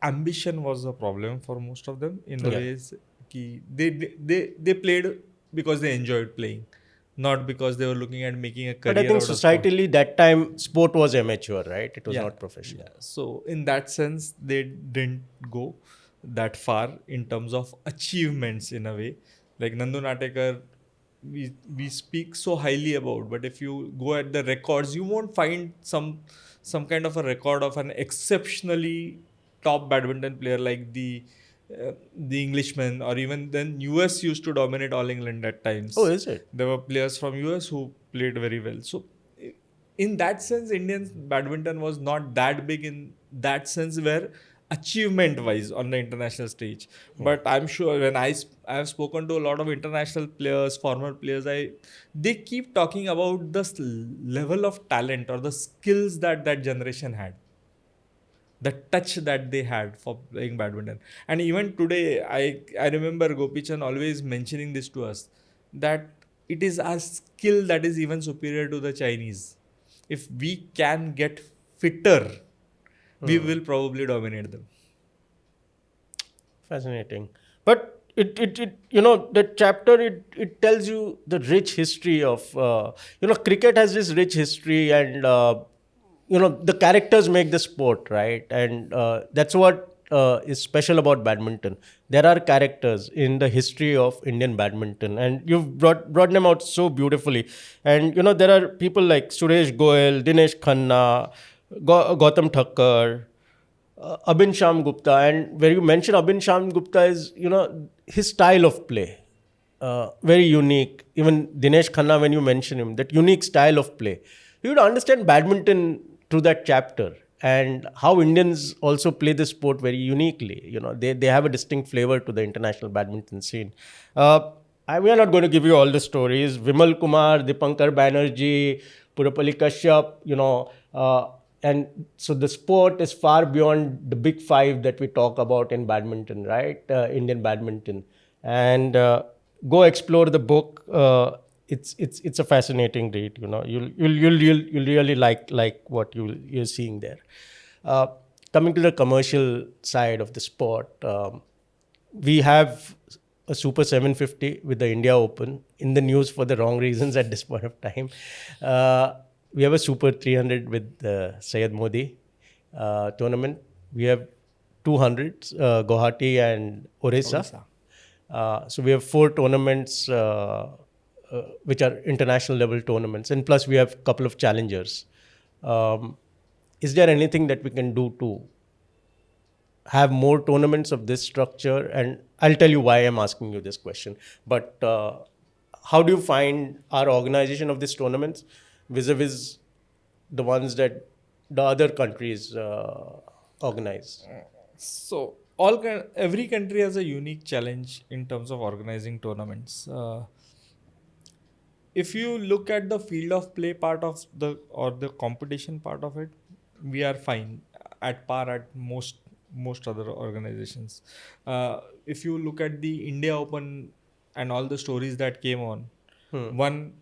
ambition was a problem for most of them in the Yeah. ways ki they played because they enjoyed playing, not because they were looking at making a But I career think out of sport. societally that time sport was amateur, right? It was Yeah, not professional. yeah. So in that sense, they didn't go that far in terms of achievements in a way. Like Nandu Natekar, we speak so highly about, but if you go at the records, you won't find some kind of a record of an exceptionally top badminton player like the Englishman, or even then US used to dominate all England at times. Oh, is it? There were players from US who played very well. So in that sense, Indian badminton was not that big in that sense where achievement wise on the international stage. But I'm sure when I have spoken to a lot of international players, former players, they keep talking about the level of talent or the skills that that generation had, the touch that they had for playing badminton. And even today, I remember Gopichand always mentioning this to us, that it is our skill that is even superior to the Chinese. If we can get fitter, we will probably dominate them. Fascinating. But it you know, that chapter, it tells you the rich history of, cricket has this rich history, and the characters make the sport, right? And that's what is special about badminton. There are characters in the history of Indian badminton, and you've brought them out so beautifully. And there are people like Suresh Goel, Dinesh Khanna, Gautam Thakkar, Abhin Sham Gupta. And where you mention Abhin Sham Gupta is, his style of play, very unique. Even Dinesh Khanna, when you mention him, that unique style of play, you would understand badminton through that chapter, and how Indians also play the sport very uniquely. They have a distinct flavor to the international badminton scene. We are not going to give you all the stories. Vimal Kumar, Dipankar Banerjee, Purapalli Kashyap, and so the sport is far beyond the big five that we talk about in badminton, right? Indian badminton. And go explore the book. It's a fascinating read. You'll really like what you're seeing there. Coming to the commercial side of the sport, we have a Super 750 with the India Open in the news for the wrong reasons at this point of time. We have a Super 300 with the Syed Modi tournament. We have 200s, Guwahati and Orissa. So we have 4 tournaments which are international level tournaments, and plus we have a couple of challengers. Is there anything that we can do to have more tournaments of this structure? And I'll tell you why I'm asking you this question. But how do you find our organization of these tournaments vis-a-vis the ones that the other countries organize? So every country has a unique challenge in terms of organizing tournaments. If you look at the field of play part of the competition part of it, we are fine, at par at most other organizations. If you look at the India Open and all the stories that came on, one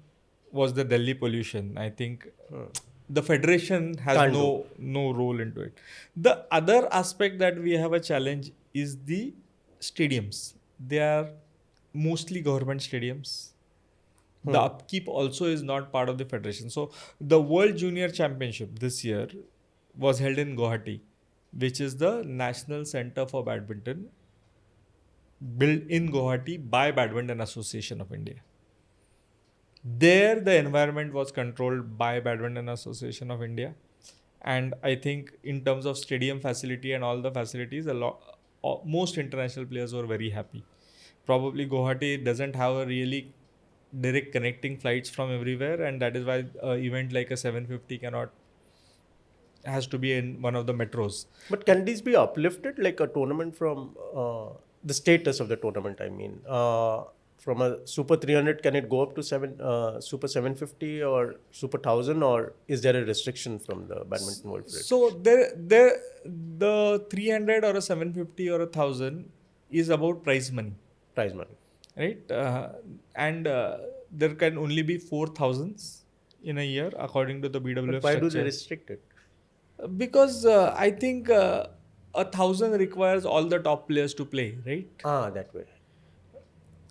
was the Delhi pollution. I think the federation has no role into it. The other aspect that we have a challenge is the stadiums. They are mostly government stadiums. The upkeep also is not part of the federation. So the World Junior Championship this year was held in Guwahati, which is the National Center for Badminton, built in Guwahati by Badminton Association of India. There, the environment was controlled by Badminton Association of India. And I think in terms of stadium facility and all the facilities, most international players were very happy. Probably Guwahati doesn't have a really direct connecting flights from everywhere, and that is why an event like a 750 has to be in one of the metros. But can these be uplifted, like a tournament from the status of the tournament? I mean, from a Super 300, can it go up to Super 750 or Super 1000, or is there a restriction from the Badminton World Federation? So the 300 or a 750 or a 1000 is about prize money. Prize money. right? And there can only be 4,000s in a year according to the But BWF why do they structure. restrict it? Because I think 1,000 requires all the top players to play, right? That way.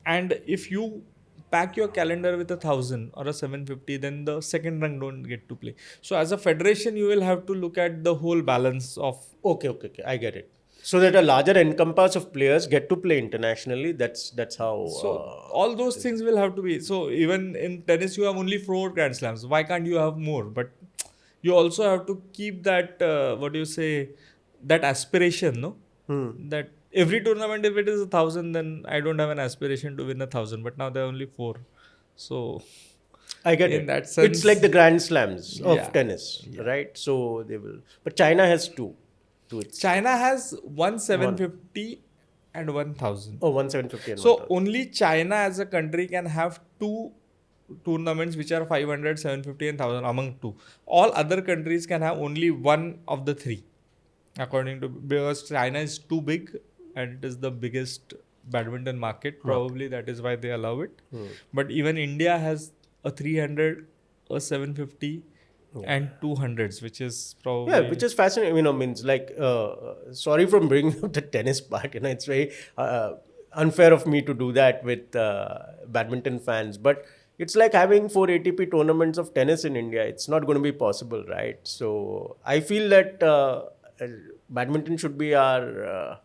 And if you pack your calendar with 1,000 or a 750, then the second rank don't get to play. So as a federation, you will have to look at the whole balance of. Okay. I get it. So that a larger encompass of players get to play internationally. That's how. So all those things will have to be. So even in tennis, you have only 4 Grand Slams. Why can't you have more? But you also have to keep that what do you say, that aspiration, no? That every tournament, if it is 1,000, then I don't have an aspiration to win 1,000. But now there are only 4. So I get in it. that sense, It's like the Grand Slams of Yeah. tennis, right? So they will. But China has 2 to its. China has 1,750 and 1,000. Oh, 1,750 and So 1,000. only China as a country can have 2 tournaments which are 500, 750 and 1,000 among 2. All other countries can have only one of the 3, according to, because China is too big and it is the biggest badminton market. Probably that is why they allow it. But even India has a 300, a 750 and 200s, which is probably. Yeah, which is fascinating. Means like, sorry for bringing up the tennis part. It's very unfair of me to do that with badminton fans. But it's like having 4 ATP tournaments of tennis in India. It's not going to be possible, right? So I feel that badminton should be our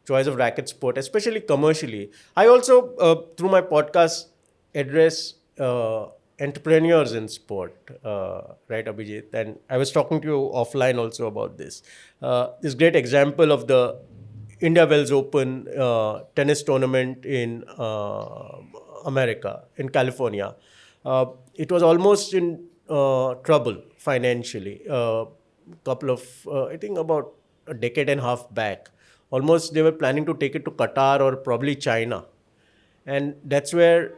choice of racket sport, especially commercially. I also, through my podcast, address entrepreneurs in sport, right, Abhijit? And I was talking to you offline also about this. This great example of the India Wells Open tennis tournament in America, in California. It was almost in trouble financially. Couple of, I think about a decade and a half back. Almost they were planning to take it to Qatar or probably China. And that's where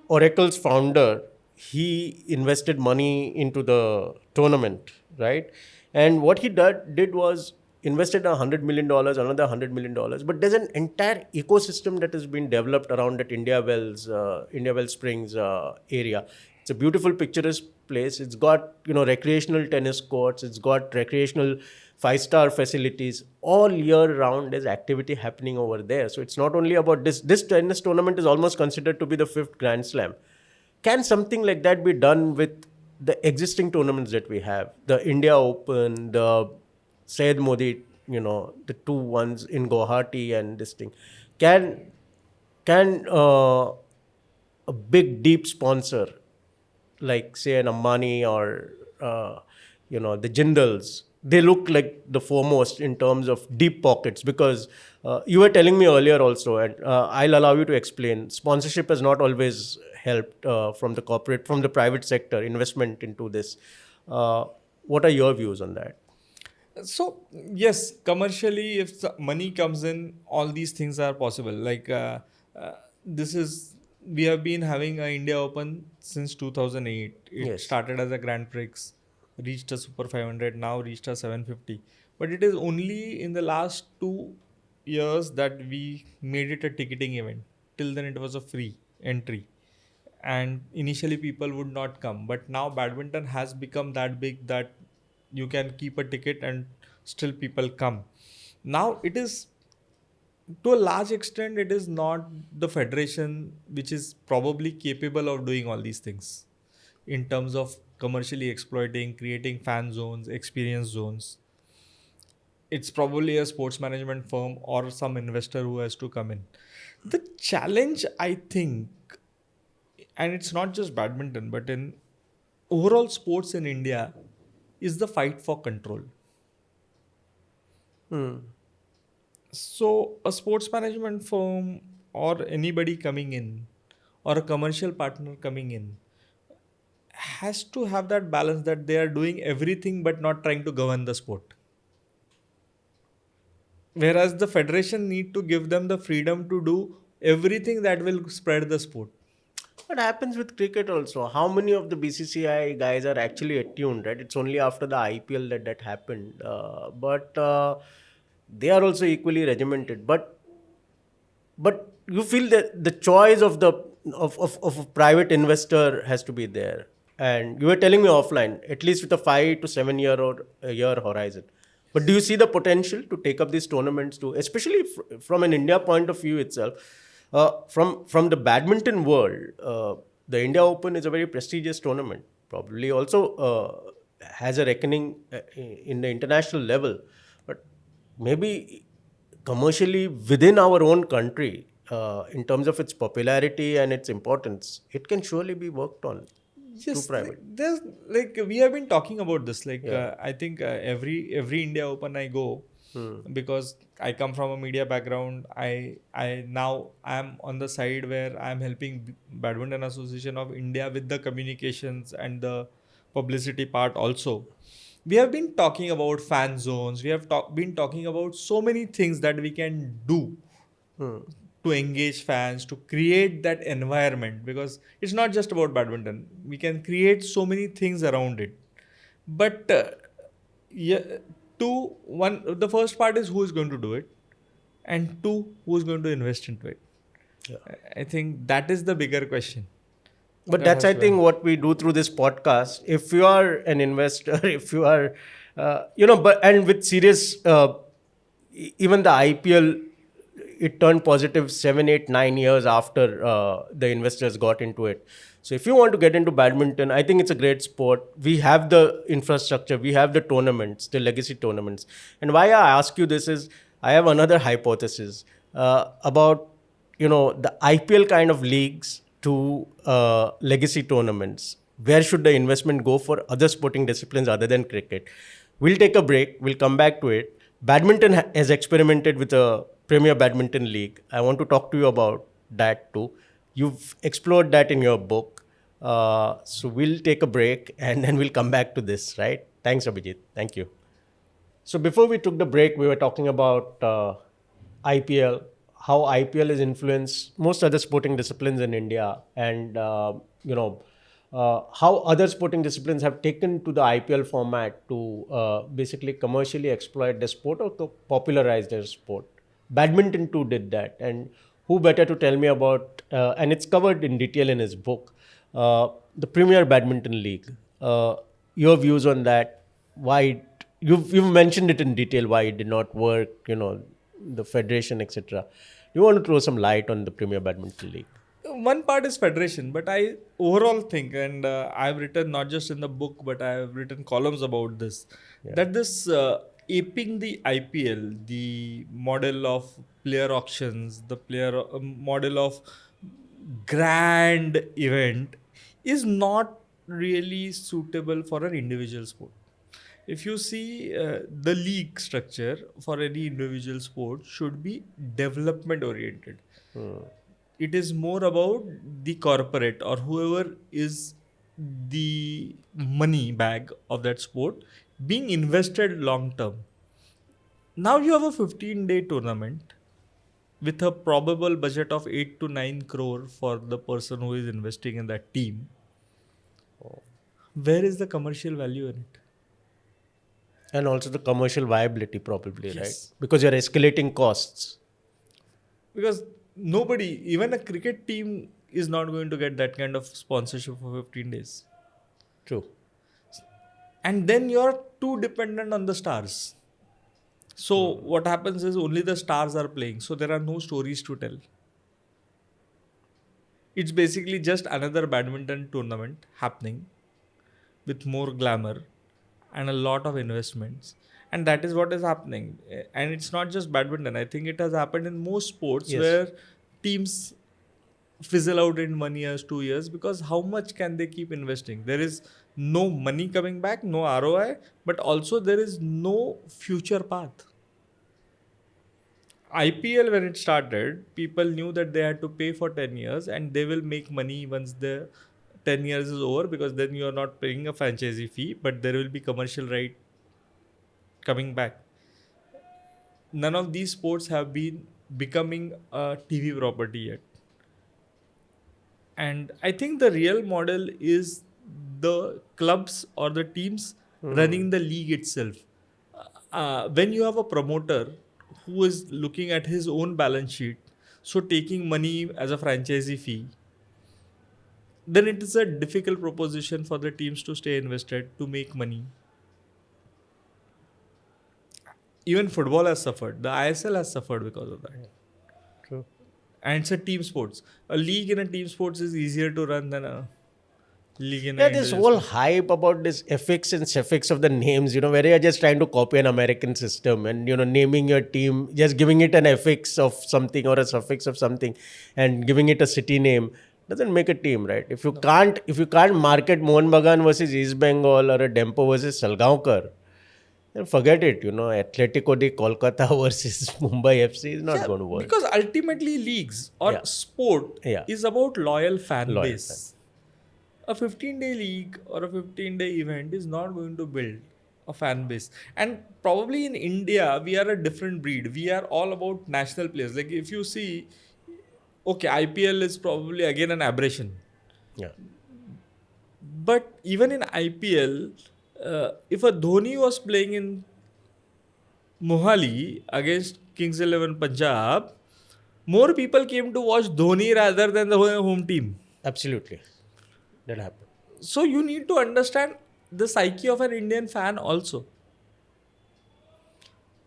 Oracle's founder, he invested money into the tournament, right? And what he did was invested $100 million, another $100 million. But there's an entire ecosystem that has been developed around that India Wells Springs area. It's a beautiful, picturesque place. It's got recreational tennis courts. It's got recreational 5-star facilities. All year round, there's activity happening over there. So it's not only about this. This tennis tournament is almost considered to be the 5th Grand Slam. Can something like that be done with the existing tournaments that we have? The India Open, the Syed Modi, the 2 ones in Guwahati and this thing. Can a big, deep sponsor like say an Ambani or the Jindals, they look like the foremost in terms of deep pockets? Because you were telling me earlier also, and I'll allow you to explain, sponsorship has not always helped from the private sector investment into this. What are your views on that? So yes, commercially, if money comes in, all these things are possible. Like we have been having a India Open since 2008. It Yes. started as a Grand Prix, reached a Super 500, now reached a 750. But it is only in the last 2 years that we made it a ticketing event. Till then, it was a free entry. And initially, people would not come. But now, badminton has become that big that you can keep a ticket and still people come. Now, it is, to a large extent, it is not the federation which is probably capable of doing all these things in terms of commercially exploiting, creating fan zones, experience zones. It's probably a sports management firm or some investor who has to come in. The challenge, I think, and it's not just badminton, but in overall sports in India, is the fight for control. So a sports management firm or anybody coming in or a commercial partner coming in has to have that balance that they are doing everything but not trying to govern the sport. Whereas the federation need to give them the freedom to do everything that will spread the sport. What happens with cricket also? How many of the BCCI guys are actually attuned, right? It's only after the IPL that happened. But they are also equally regimented. But but you feel that the choice of of a private investor has to be there. And you were telling me offline, at least with a 5 to 7 year or a year horizon. But do you see the potential to take up these tournaments too, especially from an India point of view itself? From the badminton world, the India Open is a very prestigious tournament. Probably also has a reckoning in the international level, but maybe commercially within our own country, in terms of its popularity and its importance, it can surely be worked on through Yes, private. there's like we have been talking about this. Like Yeah. I think every India Open I go, because I come from a media background. I now I'm on the side where I'm helping Badminton Association of India with the communications and the publicity part also. We have been talking about fan zones. We have been talking about so many things that we can do to engage fans, to create that environment, because it's not just about badminton. We can create so many things around it. But yeah, the first part is who is going to do it, and two, who is going to invest into it. Yeah. I think that is the bigger question. But That that's, has I to think, what we do through this podcast. If you are an investor, if you are, but and with serious, even the IPL, it turned positive 7, 8, 9 years after the investors got into it. So if you want to get into badminton, I think it's a great sport. We have the infrastructure, we have the tournaments, the legacy tournaments. And why I ask you this is, I have another hypothesis about the IPL kind of leagues to legacy tournaments. Where should the investment go for other sporting disciplines other than cricket? We'll take a break. We'll come back to it. Badminton has experimented with a Premier Badminton League. I want to talk to you about that too. You've explored that in your book. So we'll take a break and then we'll come back to this, right? Thanks, Abhijit. Thank you. So before we took the break, we were talking about IPL, how IPL has influenced most other sporting disciplines in India, and how other sporting disciplines have taken to the IPL format to basically commercially exploit the sport or to popularize their sport. Badminton too did that, and who better to tell me about? And it's covered in detail in his book, the Premier Badminton League. Your views on that? Why you've mentioned it in detail? Why it did not work? The federation, etc. You want to throw some light on the Premier Badminton League? one part is federation, but I overall think, and I've written not just in the book, but I've written columns about this, that this aping the IPL, the model of player auctions, the player model of grand event, is not really suitable for an individual sport. If you see the league structure for any individual sport should be development oriented. It is more about the corporate or whoever is the money bag of that sport being invested long term. Now you have a 15-day tournament with a probable budget of 8 to 9 crore for the person who is investing in that team. Where is the commercial value in it? And also the commercial viability, probably, Yes. right? Because you're escalating costs. Because nobody, even a cricket team, is not going to get that kind of sponsorship for 15 days. True. And then you're too dependent on the stars. So what happens is only the stars are playing. So there are no stories to tell. It's basically just another badminton tournament happening with more glamour and a lot of investments. And that is what is happening. And it's not just badminton. I think it has happened in most sports where teams fizzle out in 1 year, 2 years, because how much can they keep investing? There is no money coming back, no ROI, but also there is no future path. IPL, when it started, people knew that they had to pay for 10 years and they will make money once the 10 years is over, because then you are not paying a franchisee fee, but there will be commercial right coming back. None of these sports have been becoming a TV property yet. And I think the real model is the clubs or the teams running the league itself. When you have a promoter who is looking at his own balance sheet, So taking money as a franchisee fee, then it is a difficult proposition for the teams to stay invested to make money. Even football has suffered. The ISL has suffered because of that. True. And it's a team sports. A league in a team sports is easier to run than a league in Yeah, a this individual whole sport. hype about this affix and suffix of the names, where you're just trying to copy an American system and, naming your team, just giving it an affix of something or a suffix of something and giving it a city name doesn't make a team, right? If you can't market Mohan Bagan versus East Bengal or a Dempo versus Salgaonkar, then forget it. Atletico de Kolkata versus Mumbai FC is not Yeah, going to work. because ultimately leagues or Yeah. sport Yeah. is about loyal fan Loyal base. A 15-day league or a 15-day event is not going to build a fan base. And probably in India, we are a different breed. We are all about national players. Like if you see, okay, IPL is probably again an aberration. Yeah. But even in IPL, if a Dhoni was playing in Mohali against Kings 11 Punjab, more people came to watch Dhoni rather than the home team. Absolutely. That happened. So you need to understand the psyche of an Indian fan also.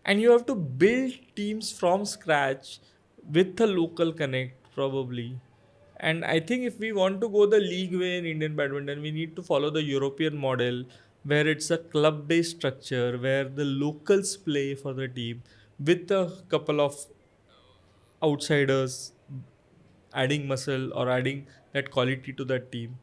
And you have to build teams from scratch with a local connect, probably. And I think if we want to go the league way in Indian badminton, we need to follow the European model where it's a club based structure where the locals play for the team with a couple of outsiders adding muscle or adding that quality to that team.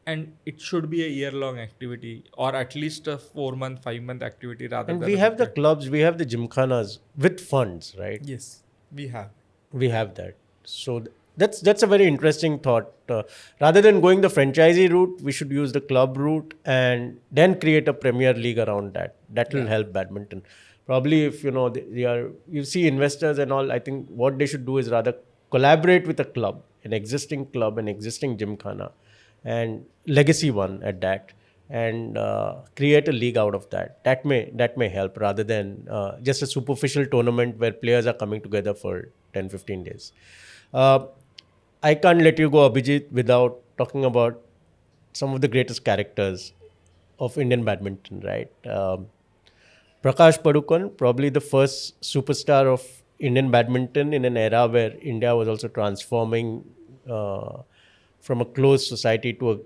And it should be a year-long activity or at least a 4-month, 5-month activity rather And than we a have the 15. clubs, we have the gymkhanas with funds, right? Yes, we have. We have that. So that's a very interesting thought. Rather than going the franchisee route, we should use the club route and then create a premier league around that. That will Yeah. help badminton. Probably if you see investors and all, I think what they should do is rather collaborate with a club, an existing gymkhana, and legacy one at that, and create a league out of that. That may help rather than just a superficial tournament where players are coming together for 10-15 days. Uh, I can't let you go, Abhijit, without talking about some of the greatest characters of Indian badminton, right? Prakash Padukone, probably the first superstar of Indian badminton in an era where India was also transforming from a closed society to a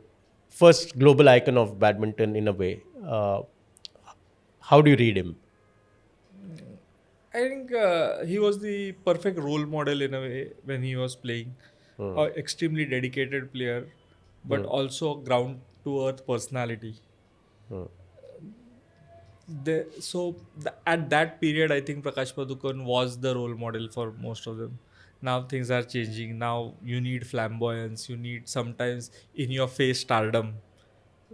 first global icon of badminton in a way. How do you read him? I think he was the perfect role model in a way when he was playing. An extremely dedicated player, but also a ground to earth personality. At that period, I think Prakash Padukone was the role model for most of them. Now things are changing. Now you need flamboyance. You need sometimes in your face stardom,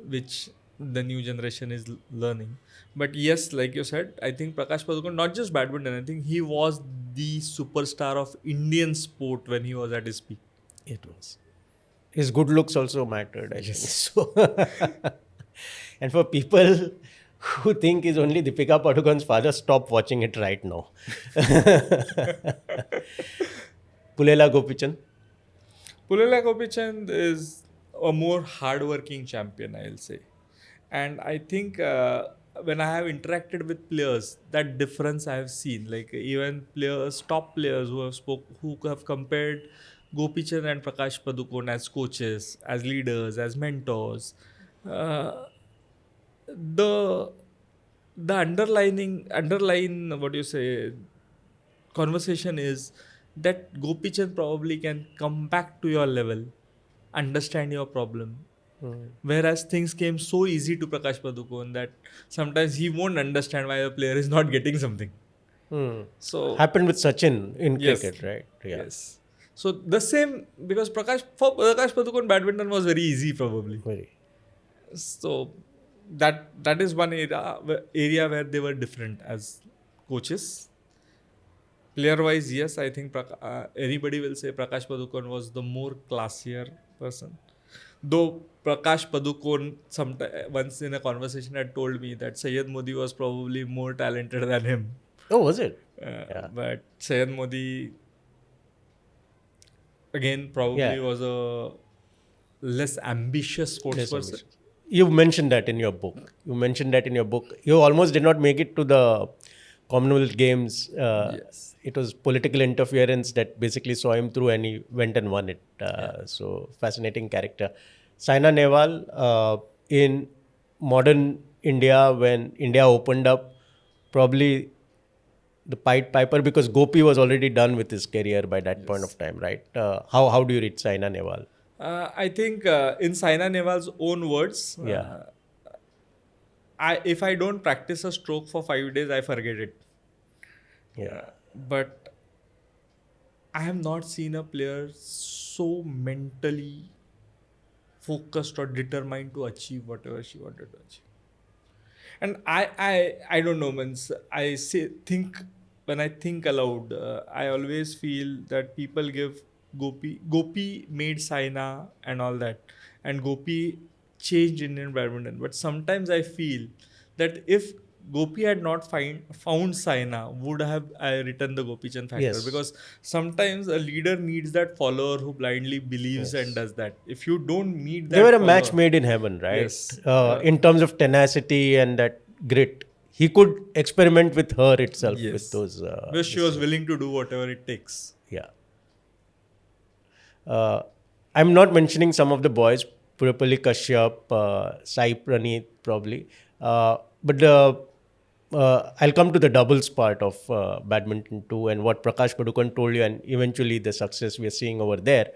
which the new generation is learning. But yes, like you said, I think Prakash Padukone, not just badminton, I think he was the superstar of Indian sport when he was at his peak. It was. His good looks also mattered, I think. So, and for people who think he's only Deepika Padukone's father, stop watching it right now. Pullela Gopichand. Pullela Gopichand is a more hardworking champion, I'll say. And I think when I have interacted with players, that difference I have seen. Like even players, top players who have compared Gopichand and Prakash Padukone as coaches, as leaders, as mentors. Uh, the the underline what do you say conversation is that Gopichand probably can come back to your level, understand your problem. Whereas things came so easy to Prakash Padukone that sometimes he won't understand why a player is not getting something. So Happened with Sachin in yes, cricket, right? Yeah. yes. So the same because for Prakash Padukone badminton was very easy probably. Very. So that is one area where they were different as coaches. Player wise, yes, I think anybody will say Prakash Padukone was the more classier person. Though Prakash Padukone once in a conversation had told me that Syed Modi was probably more talented than him. Oh, was it? But Syed Modi again probably Yeah. was a less ambitious sports Less person. ambitious. You mentioned that in your book. You almost did not make it to the Commonwealth Games. Yes. It was political interference that basically saw him through, and he went and won it. Yeah. So fascinating character. Saina Nehwal, in modern India, when India opened up, probably the Pied Piper, because Gopi was already done with his career by that point of time, right? How do you read Saina Nehwal? I think in Saina Nehwal's own words, Yeah. if I don't practice a stroke for 5 days, I forget it. Yeah. But I have not seen a player so mentally focused or determined to achieve whatever she wanted to achieve. And I don't know, means I say think when I think aloud, I always feel that people give Gopi made Saina and all that, and Gopi changed Indian badminton. But sometimes I feel that if Gopi had not found Saina, would have I written the Gopichand Factor? Yes. Because sometimes a leader needs that follower who blindly believes Yes. and does that. If you don't meet that, They were a follower, match made in heaven, right? Yes. In terms of tenacity and that grit, he could experiment with her itself Yes. with those. Because she was willing to do whatever it takes. Yeah. I'm not mentioning some of the boys, Purapalli Kashyap, Sai Praneeth probably, but I'll come to the doubles part of badminton too, and what Prakash Padukone told you, and eventually the success we are seeing over there.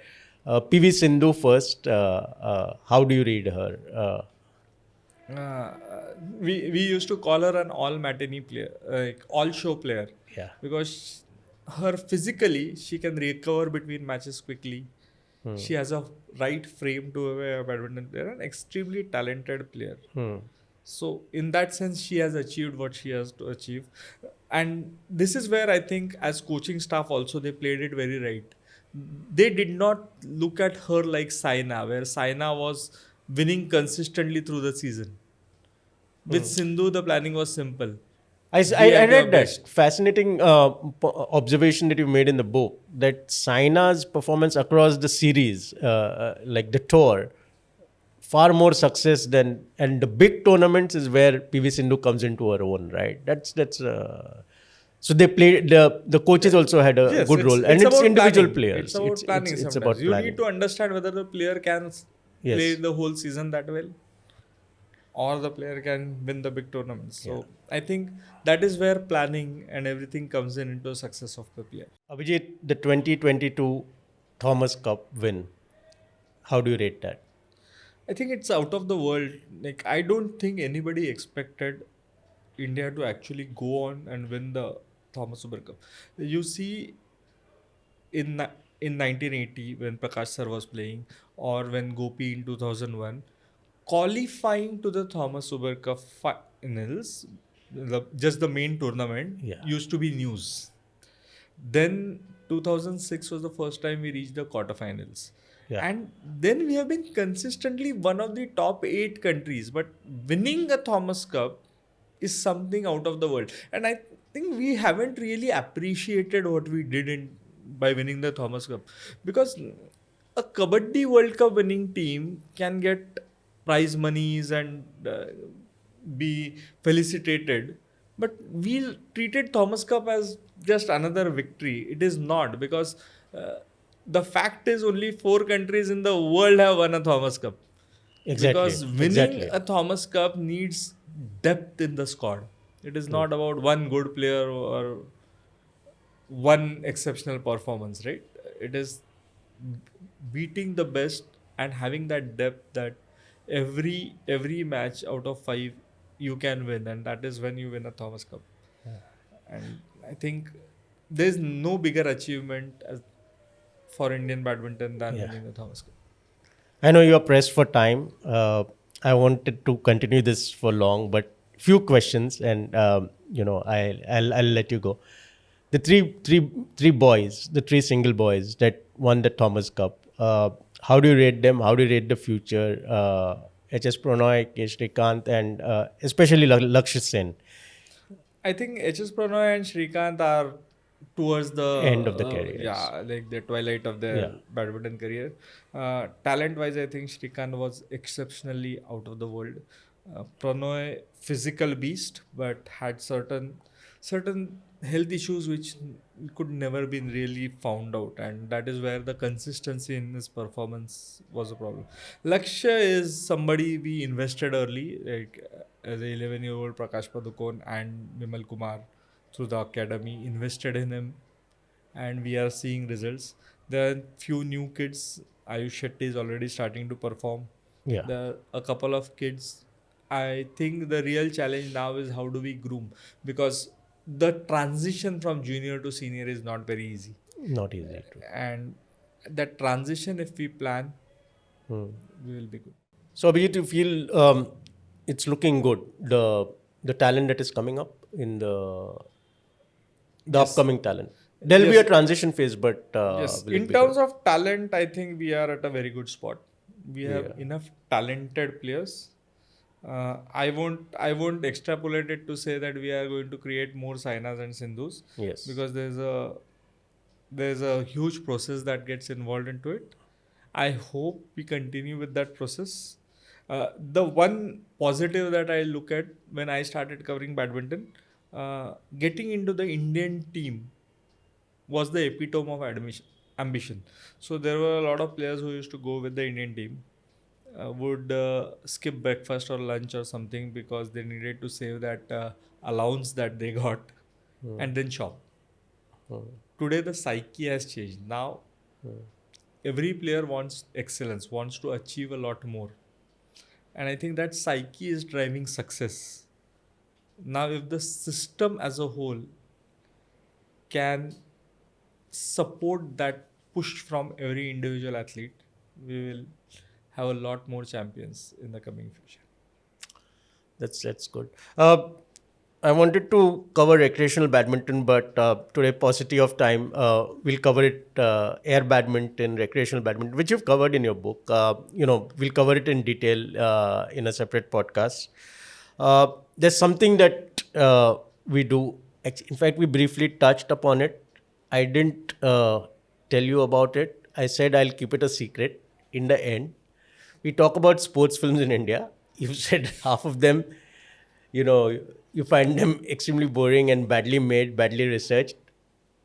PV Sindhu first. How do you read her? We used to call her an all matinee player, like all show player. Yeah. Because her physically, she can recover between matches quickly. She has a right frame to be a badminton player, an extremely talented player. So in that sense, she has achieved what she has to achieve. And this is where I think as coaching staff also, they played it very right. They did not look at her like Saina, where Saina was winning consistently through the season. With Sindhu, the planning was simple. I Be read at your that best. fascinating observation that you made in the book, that Saina's performance across the series, like the tour, far more success than, and the big tournaments is where PV Sindhu comes into her own, right? That's so they played, the coaches also had a Yes, good role, and it's about individual planning. players. It's about planning it's sometimes. about You planning. need to understand whether the player can Yes. play the whole season that well, or the player can win the big tournaments. So I think that is where planning and everything comes in into success of the player. Abhijit, the 2022 Thomas Cup win, how do you rate that? I think it's out of the world. Like, I don't think anybody expected India to actually go on and win the Thomas Super Cup. You see, in 1980 when Prakash sir was playing, or when Gopi in 2001, qualifying to the Thomas Super Cup finals, just the main tournament, Yeah. used to be news. Then 2006 was the first time we reached the quarterfinals. Yeah. And then we have been consistently one of the top 8 countries. But winning a Thomas Cup is something out of the world. And I think we haven't really appreciated what we did by winning the Thomas Cup. Because a Kabaddi World Cup winning team can get prize monies and be felicitated. But we treated Thomas Cup as just another victory. It is not, because the fact is only 4 countries in the world have won a Thomas Cup. Exactly. Because winning Exactly. a Thomas Cup needs depth in the squad. It is not about one good player or one exceptional performance, right? It is beating the best and having that depth that every match out of 5 you can win, and that is when you win a Thomas Cup. And I think there's no bigger achievement for Indian badminton than winning the Thomas Cup. I know you are pressed for time. I wanted to continue this for long, but few questions, and I'll let you go. The three boys, the 3 single boys that won the Thomas Cup. How do you rate them? How do you rate the future? HS Pranoy, K. Shrikant, and especially Lakshya Sen. I think HS Pranoy and Shrikant are towards the End of the careers. yeah, like the twilight of their Yeah. badminton career. Talent wise, I think Shrikant was exceptionally out of the world. Pranoy, physical beast, but had certain health issues which could never been really found out, and that is where the consistency in his performance was a problem. Lakshya is somebody we invested early, like as a 11-year-old Prakash Padukone and Vimal Kumar through the academy invested in him, and we are seeing results. There are few new kids. Ayush Shetty is already starting to perform. Yeah. There are a couple of kids. I think the real challenge now is how do we groom, because the transition from junior to senior is not very easy, Not easy to. and that transition, if we plan, Hmm. we will be good. So Abhijit, you feel it's looking good, the talent that is coming up in the Yes. upcoming talent. There'll be Yes. a transition phase, but Yes, will it in be terms good? of talent, I think we are at a very good spot. We have Yeah. enough talented players. I won't extrapolate it to say that we are going to create more Sainas and Sindhus, Yes. because there's a huge process that gets involved into it. I hope we continue with that process. The one positive that I look at when I started covering badminton, getting into the Indian team was the epitome of ambition. So there were a lot of players who used to go with the Indian team, would skip breakfast or lunch or something because they needed to save that allowance that they got, and then shop. Today the psyche has changed. Now every player wants excellence, wants to achieve a lot more, and I think that psyche is driving success. Now if the system as a whole can support that push from every individual athlete, we will have a lot more champions in the coming future. That's good. I wanted to cover recreational badminton, but today, paucity of time, we'll cover it air badminton, recreational badminton, which you've covered in your book. We'll cover it in detail in a separate podcast. There's something that we do. In fact, we briefly touched upon it. I didn't tell you about it. I said I'll keep it a secret. In the end, we talk about sports films in India. You said half of them, you find them extremely boring and badly made, badly researched,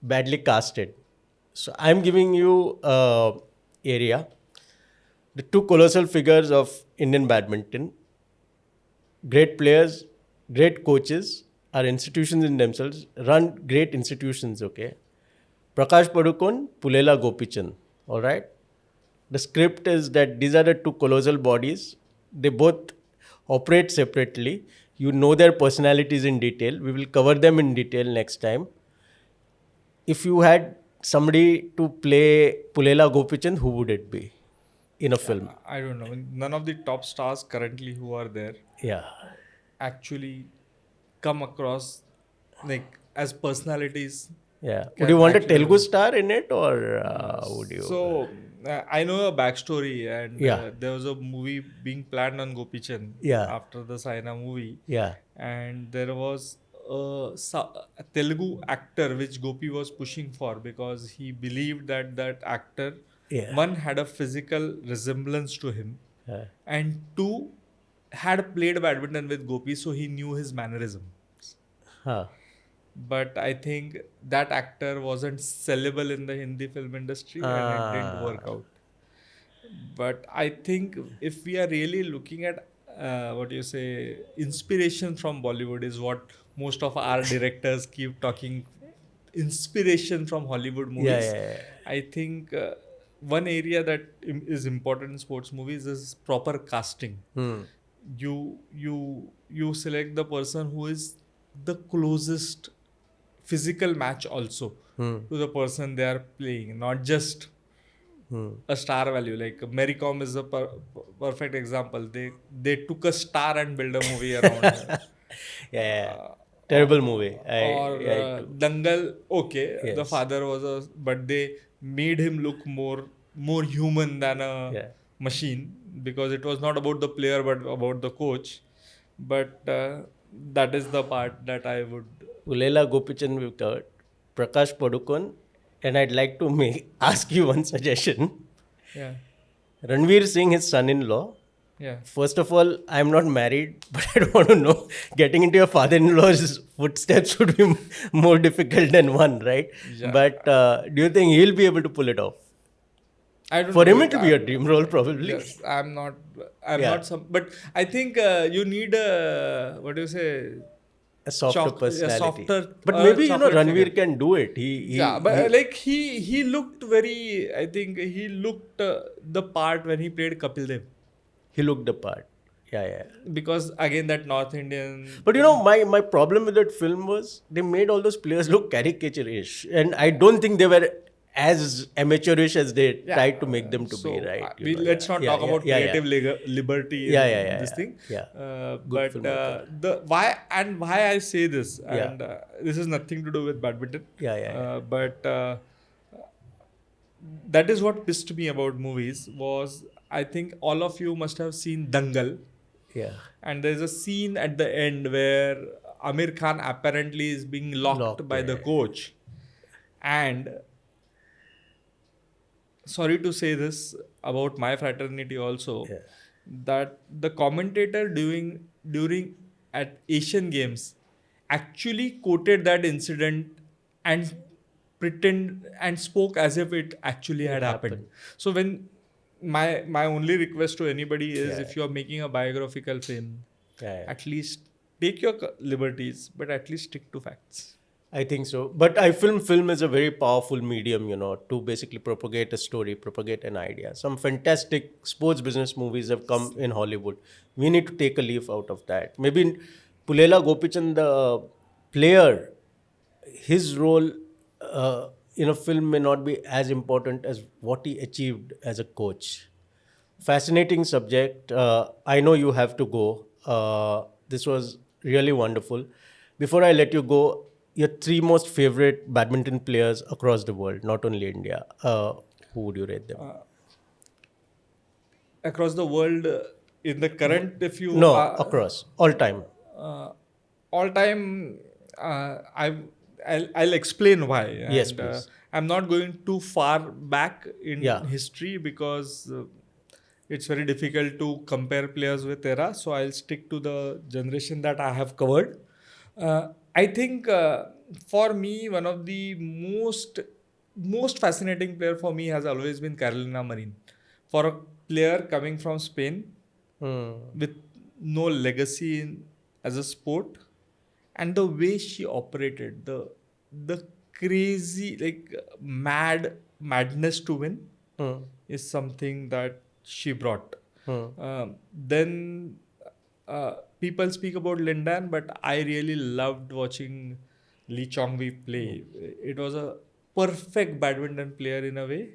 badly casted. So I'm giving you area. The two colossal figures of Indian badminton, great players, great coaches, are institutions in themselves, run great institutions, okay? Prakash Padukone, Pullela Gopichand, all right? The script is that these are the two colossal bodies. They both operate separately. You know their personalities in detail. We will cover them in detail next time. If you had somebody to play Pullela Gopichand, who would it be in a film? I don't know. None of the top stars currently who are there Yeah. actually come across like as personalities. Yeah. Would Can you want a actually- Telugu star in it, or would you? So I know a backstory, and Yeah. there was a movie being planned on Gopichand Yeah. after the Saina movie, Yeah. and there was a Telugu actor which Gopi was pushing for because he believed that actor, Yeah. one, had a physical resemblance to him, Yeah. and two, had played badminton with Gopi, so he knew his mannerism. Huh. But I think that actor wasn't sellable in the Hindi film industry, and it didn't work out. But I think if we are really looking at inspiration from Bollywood is what most of our directors keep talking. Inspiration from Hollywood movies. Yeah. I think one area that is important in sports movies is proper casting. You select the person who is the closest physical match also to the person they are playing, not just a star value. Like Mary Com is a perfect example. They took a star and built a movie around her. Yeah. Terrible movie. Dangal, okay, Yes. the father was but they made him look more human than a machine, because it was not about the player but about the coach. But that is the part that I would. Pullela Gopichand we've covered. Prakash Padukone, and I'd like to ask you one suggestion. Yeah. Ranveer Singh, his son-in-law. Yeah. First of all, I'm not married, but I don't want to know. Getting into your father-in-law's footsteps would be more difficult than one, right? Yeah. But do you think he'll be able to pull it off? I don't For know him, if it'll be a dream role, probably. Yes, I'm not. I'm Yeah. not some. But I think you need a, what do you say? A softer personality. softer, but maybe, chocolate Ranveer figure. can do it. He Yeah, but like he looked very. I think he looked the part when he played Kapil Dev, he looked the part. Yeah. because again that North Indian. But my problem with that film was they made all those players look caricaturish, and I don't think they were as amateurish as they tried to make them to be, right? Let's not talk about creative liberty. This thing. Yeah. But film, the why I say this, and this is nothing to do with badminton. But that is what pissed me about movies was, I think all of you must have seen Dangal. Yeah. And there's a scene at the end where Amir Khan apparently is being locked by the coach. And sorry to say this about my fraternity also, that the commentator during at Asian Games actually quoted that incident and spoke as if it actually had happened. So when my only request to anybody is, if you are making a biographical film, at least take your liberties, but at least stick to facts. I think so. But I film is a very powerful medium, to basically propagate a story, propagate an idea. Some fantastic sports business movies have come in Hollywood. We need to take a leaf out of that. Maybe in Pullela Gopichand, the player, his role in a film may not be as important as what he achieved as a coach. Fascinating subject. I know you have to go. This was really wonderful. Before I let you go, your three most favorite badminton players across the world, not only India. Who would you rate them? Across the world, in the current, if you... No, across. All time. All time, I'll explain why. Yes, and, please. I'm not going too far back in history because it's very difficult to compare players with era. So I'll stick to the generation that I have covered. I think for me, one of the most fascinating player for me has always been Carolina Marin. For a player coming from Spain with no legacy as a sport, and the way she operated, the crazy, madness to win is something that she brought. Then people speak about Lindan, but I really loved watching Lee Chong-wei play. It was a perfect badminton player in a way,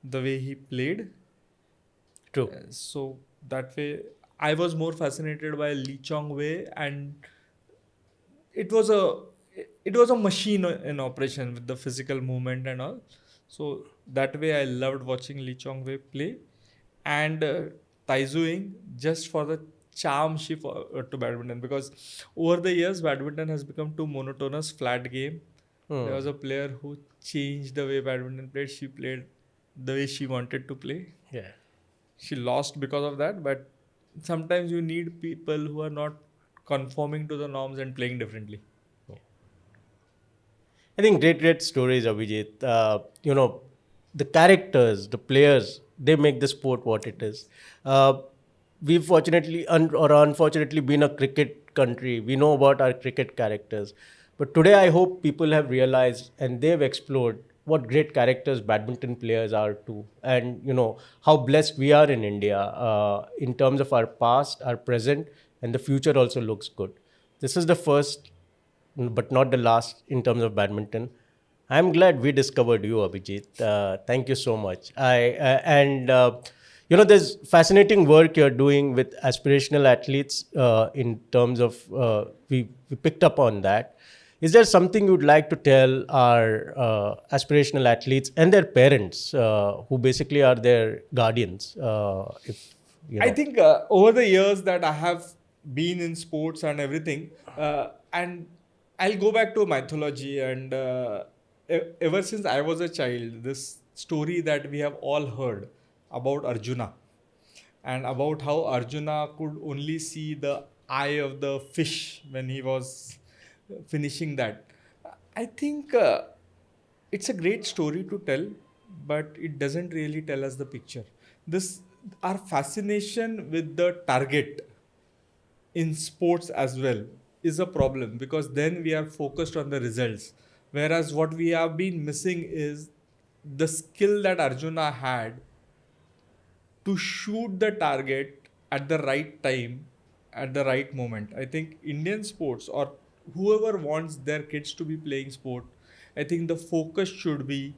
the way he played. True. So that way, I was more fascinated by Lee Chong-wei, and it was a machine in operation with the physical movement and all. So that way, I loved watching Lee Chong-wei play, and Tai Tzu-Ying just for the charm she brought to badminton, because over the years badminton has become too monotonous, flat game. There was a player who changed the way badminton played. She played the way she wanted to play. Yeah. She lost because of that, but sometimes you need people who are not conforming to the norms and playing differently. I think great stories, Abhijeet. The characters, the players, they make the sport what it is. We've fortunately or unfortunately been a cricket country. We know about our cricket characters. But today I hope people have realized and they've explored what great characters badminton players are too. And, how blessed we are in India in terms of our past, our present, and the future also looks good. This is the first, but not the last in terms of badminton. I'm glad we discovered you, Abhijeet. Thank you so much. There's fascinating work you're doing with aspirational athletes in terms of, we picked up on that. Is there something you'd like to tell our aspirational athletes and their parents who basically are their guardians? I think over the years that I have been in sports and everything, and I'll go back to mythology, and ever since I was a child, this story that we have all heard about Arjuna, and about how Arjuna could only see the eye of the fish when he was finishing that. I think it's a great story to tell, but it doesn't really tell us the picture. This Our fascination with the target in sports as well is a problem, because then we are focused on the results, whereas what we have been missing is the skill that Arjuna had to shoot the target at the right time, at the right moment. I think Indian sports, or whoever wants their kids to be playing sport, I think the focus should be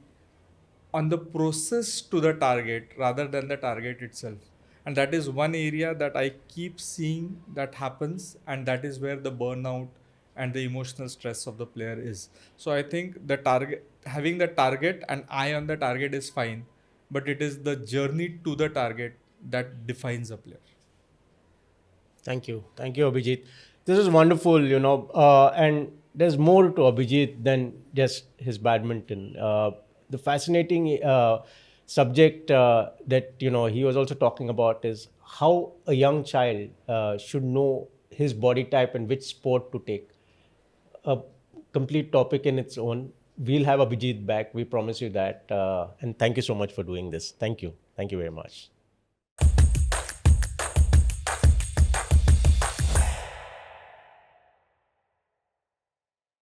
on the process to the target rather than the target itself. And that is one area that I keep seeing that happens, and that is where the burnout and the emotional stress of the player is. So I think the target, having the target and eye on the target is fine, but it is the journey to the target that defines a player. Thank you, Abhijit. This is wonderful, and there's more to Abhijit than just his badminton. The fascinating subject that he was also talking about is how a young child should know his body type and which sport to take. A complete topic in its own. We'll have Abhijit back. We promise you that. And thank you so much for doing this. Thank you. Thank you very much.